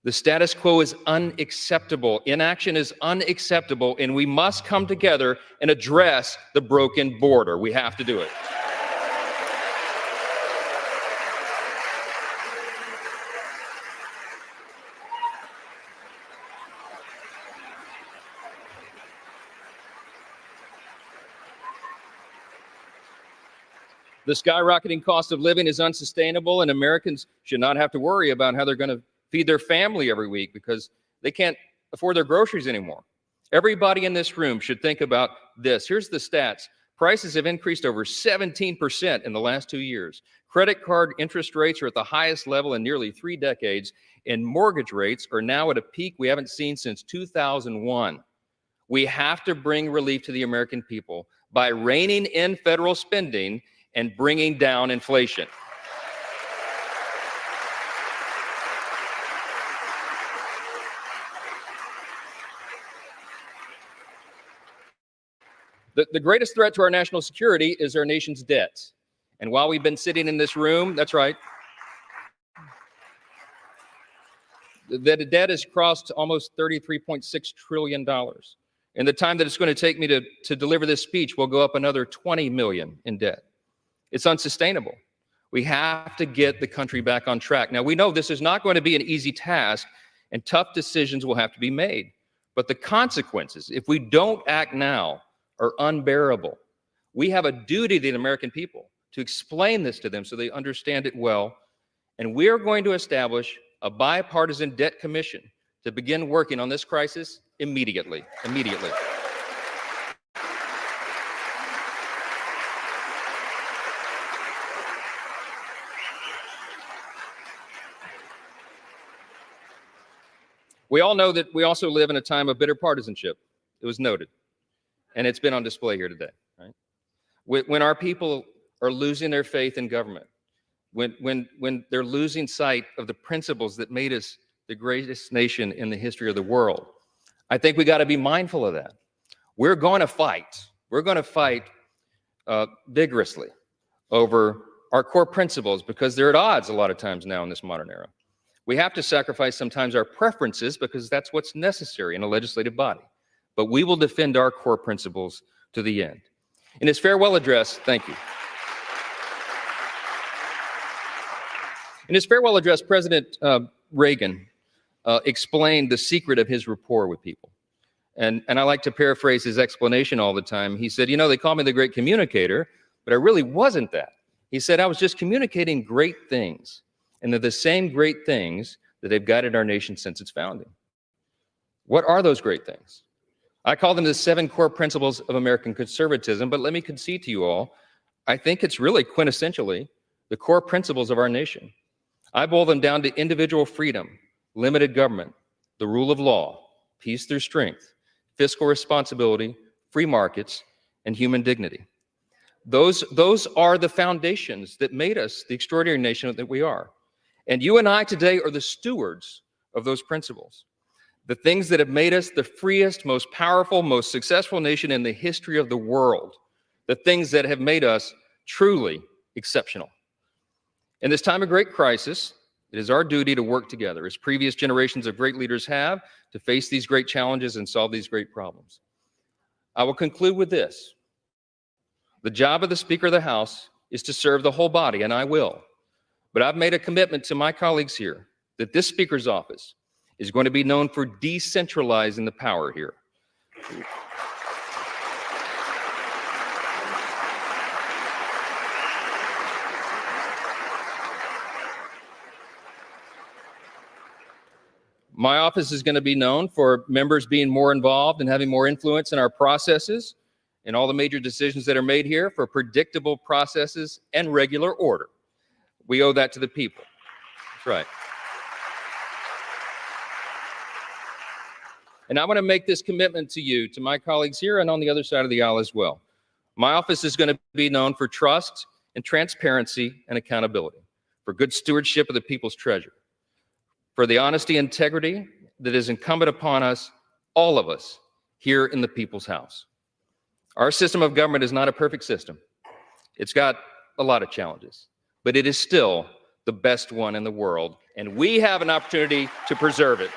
The status quo is unacceptable. Inaction is unacceptable, and we must come together and address the broken border. We have to do it. The skyrocketing cost of living is unsustainable, and Americans should not have to worry about how they're going to feed their family every week because they can't afford their groceries anymore. Everybody in this room should think about this. Here's the stats. Prices have increased over 17% in the last 2 years. Credit card interest rates are at the highest level in nearly 3 decades, and mortgage rates are now at a peak we haven't seen since 2001. We have to bring relief to the American people by reining in federal spending and bringing down inflation. The greatest threat to our national security is our nation's debt. And while we've been sitting in this room, that's right, the debt has crossed almost $33.6 trillion. In the time that it's going to take me to deliver this speech, we'll go up another 20 million in debt. It's unsustainable. We have to get the country back on track. Now, we know this is not going to be an easy task, and tough decisions will have to be made. But the consequences, if we don't act now, are unbearable. We have a duty to the American people to explain this to them so they understand it well. And we are going to establish a bipartisan debt commission to begin working on this crisis immediately. We all know that we also live in a time of bitter partisanship. It was noted, and it's been on display here today. Right? When our people are losing their faith in government, when they're losing sight of the principles that made us the greatest nation in the history of the world, I think we got to be mindful of that. We're going to fight. We're going to fight vigorously over our core principles because they're at odds a lot of times now in this modern era. We have to sacrifice sometimes our preferences because that's what's necessary in a legislative body. But we will defend our core principles to the end. In his farewell address, thank you. In his farewell address, President Reagan explained the secret of his rapport with people. And I like to paraphrase his explanation all the time. He said, you know, they call me the great communicator, but I really wasn't that. He said, I was just communicating great things. And they're the same great things that have guided our nation since its founding. What are those great things? I call them the 7 core principles of American conservatism, but let me concede to you all, I think it's really quintessentially the core principles of our nation. I boil them down to individual freedom, limited government, the rule of law, peace through strength, fiscal responsibility, free markets, and human dignity. Those are the foundations that made us the extraordinary nation that we are. And you and I today are the stewards of those principles. The things that have made us the freest, most powerful, most successful nation in the history of the world. The things that have made us truly exceptional. In this time of great crisis, it is our duty to work together, as previous generations of great leaders have, to face these great challenges and solve these great problems. I will conclude with this. The job of the Speaker of the House is to serve the whole body, and I will. But I've made a commitment to my colleagues here that this Speaker's office is going to be known for decentralizing the power here. My office is going to be known for members being more involved and having more influence in our processes and all the major decisions that are made here, for predictable processes and regular order. We owe that to the people. That's right. And I want to make this commitment to you, to my colleagues here and on the other side of the aisle as well. My office is going to be known for trust and transparency and accountability, for good stewardship of the people's treasure, for the honesty and integrity that is incumbent upon us, all of us, here in the people's house. Our system of government is not a perfect system. It's got a lot of challenges, but it is still the best one in the world, and we have an opportunity to preserve it.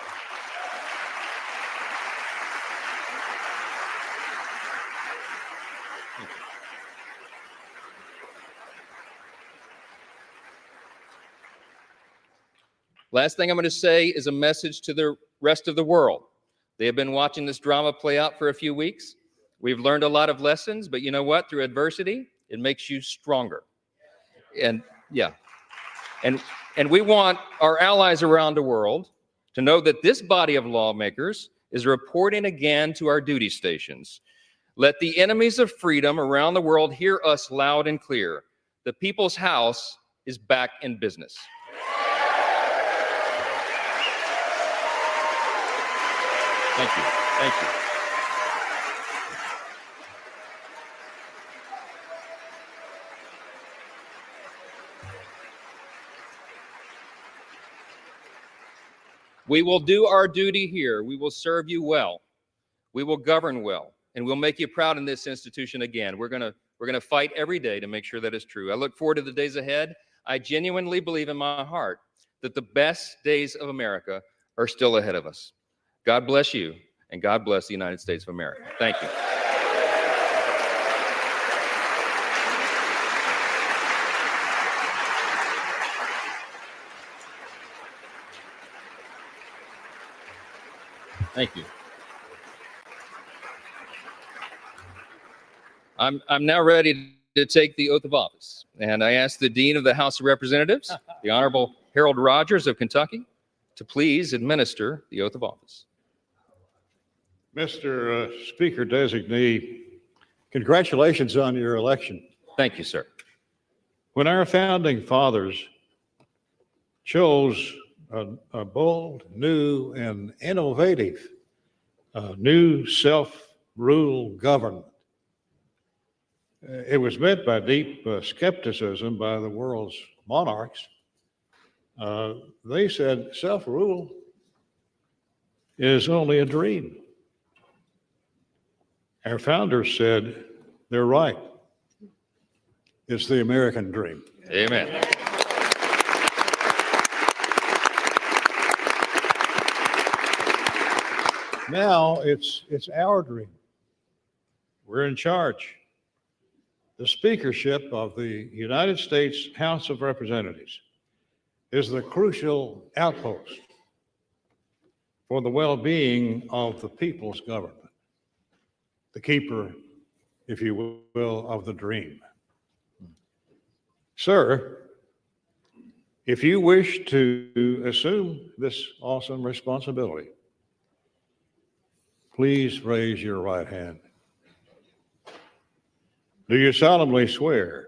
Last thing I'm going to say is a message to the rest of the world. They have been watching this drama play out for a few weeks. We've learned a lot of lessons, but you know what? Through adversity, it makes you stronger. And yeah, and we want our allies around the world to know that this body of lawmakers is reporting again to our duty stations. Let the enemies of freedom around the world hear us loud and clear. The People's House is back in business. Thank you. Thank you. We will do our duty here. We will serve you well. We will govern well. and we'll make you proud in this institution again. We're gonna fight every day to make sure that is true. I look forward to the days ahead. I genuinely believe in my heart that the best days of America are still ahead of us. God bless you, and God bless the United States of America. Thank you. Thank you. I'm now ready to take the oath of office, and I ask the Dean of the House of Representatives, the Honorable Harold Rogers of Kentucky, to please administer the oath of office. Mr. Speaker Designee, congratulations on your election. Thank you, sir. When our founding fathers chose a bold, new, and innovative new self-rule government, it was met by deep skepticism by the world's monarchs. They said self-rule is only a dream. Our founders said they're right. It's the American dream. Amen. Now it's our dream. We're in charge. The speakership of the United States House of Representatives is the crucial outpost for the well-being of the people's government, the keeper, if you will, of the dream. Sir, if you wish to assume this awesome responsibility, please raise your right hand. Do you solemnly swear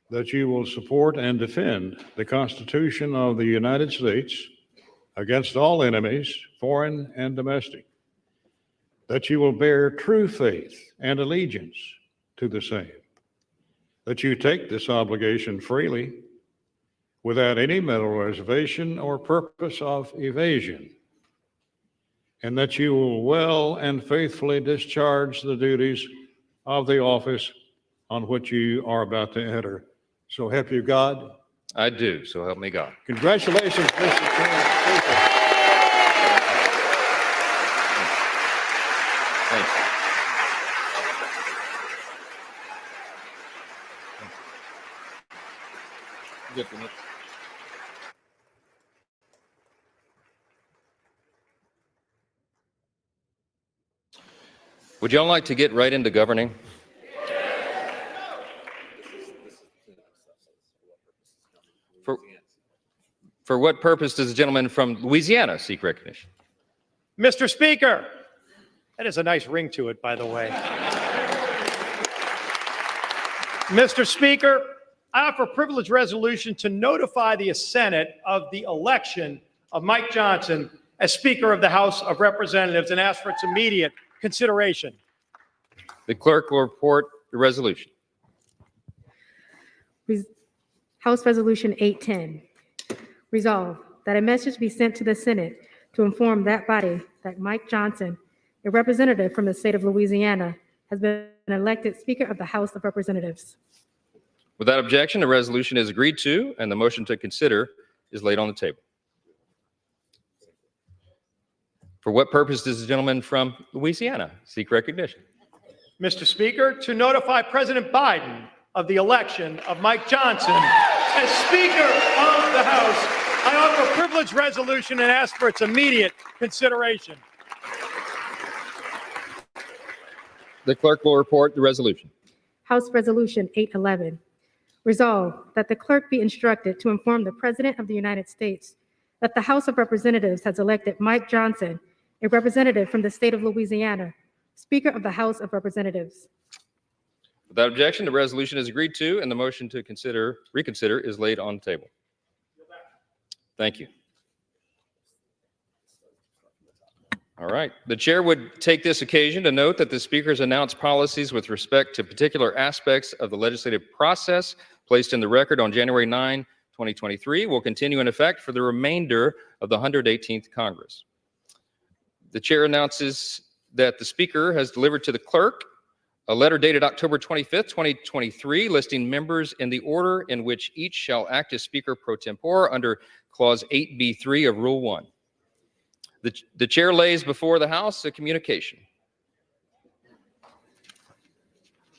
that you will support and defend the Constitution of the United States against all enemies, foreign and domestic, that you will bear true faith and allegiance to the same, that you take this obligation freely without any mental reservation or purpose of evasion, and that you will well and faithfully discharge the duties of the office on which you are about to enter. So help you God? I do, so help me God. Congratulations, Mr. Chairman. Thank you. Good for me. Would y'all like to get right into governing? For what purpose does the gentleman from Louisiana seek recognition? Mr. Speaker, that is a nice ring to it, by the way. Mr. Speaker, I offer a privileged resolution to notify the Senate of the election of Mike Johnson as Speaker of the House of Representatives and ask for its immediate consideration. The clerk will report the resolution. House Resolution 810. Resolved that a message be sent to the Senate to inform that body that Mike Johnson, a representative from the state of Louisiana, has been elected Speaker of the House of Representatives. Without objection, the resolution is agreed to, and the motion to consider is laid on the table. For what purpose does the gentleman from Louisiana seek recognition? Mr. Speaker, to notify President Biden of the election of Mike Johnson as Speaker of the House. I offer a privileged resolution and ask for its immediate consideration. The clerk will report the resolution. House Resolution 811. Resolved that the clerk be instructed to inform the President of the United States that the House of Representatives has elected Mike Johnson, a representative from the state of Louisiana, Speaker of the House of Representatives. Without objection, the resolution is agreed to, and the motion to reconsider is laid on the table. Thank you. All right. The chair would take this occasion to note that the speaker's announced policies with respect to particular aspects of the legislative process placed in the record on January 9, 2023 will continue in effect for the remainder of the 118th Congress. The chair announces that the Speaker has delivered to the clerk a letter dated October 25th, 2023, listing members in the order in which each shall act as Speaker pro tempore under Clause 8B3 of Rule 1. The chair lays before the House a communication.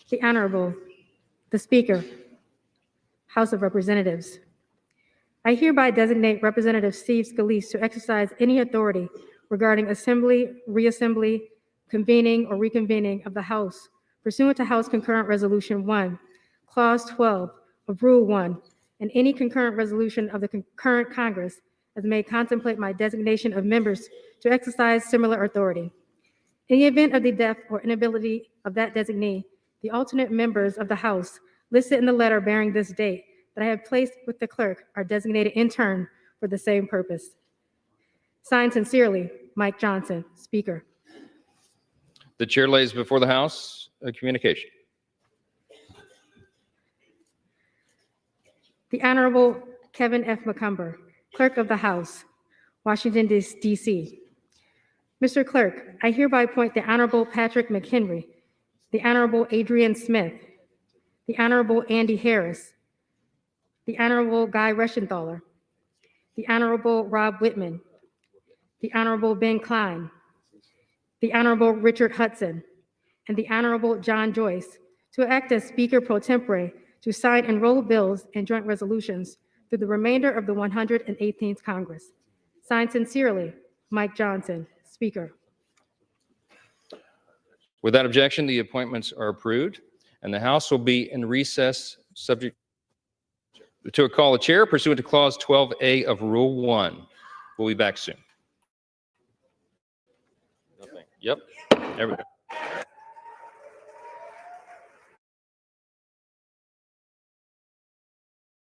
The Honorable, the Speaker, House of Representatives. I hereby designate Representative Steve Scalise to exercise any authority regarding assembly, reassembly, convening, or reconvening of the House pursuant to House Concurrent Resolution 1, Clause 12 of Rule 1, and any concurrent resolution of the concurrent Congress as may contemplate my designation of members to exercise similar authority. In the event of the death or inability of that designee, the alternate members of the House listed in the letter bearing this date that I have placed with the clerk are designated in turn for the same purpose. Signed sincerely, Mike Johnson, Speaker. The chair lays before the House a communication. The Honorable Kevin F. McCumber, Clerk of the House, Washington, D.C. Mr. Clerk, I hereby appoint the Honorable Patrick McHenry, the Honorable Adrian Smith, the Honorable Andy Harris, the Honorable Guy Reschenthaler, the Honorable Rob Whitman, the Honorable Ben Klein, the Honorable Richard Hudson, and the Honorable John Joyce to act as Speaker pro tempore to sign and roll bills and joint resolutions through the remainder of the 118th Congress. Signed sincerely, Mike Johnson, Speaker. Without objection, the appointments are approved, and the House will be in recess subject to a call of chair pursuant to Clause 12A of Rule 1. We'll be back soon. Yep. There we go.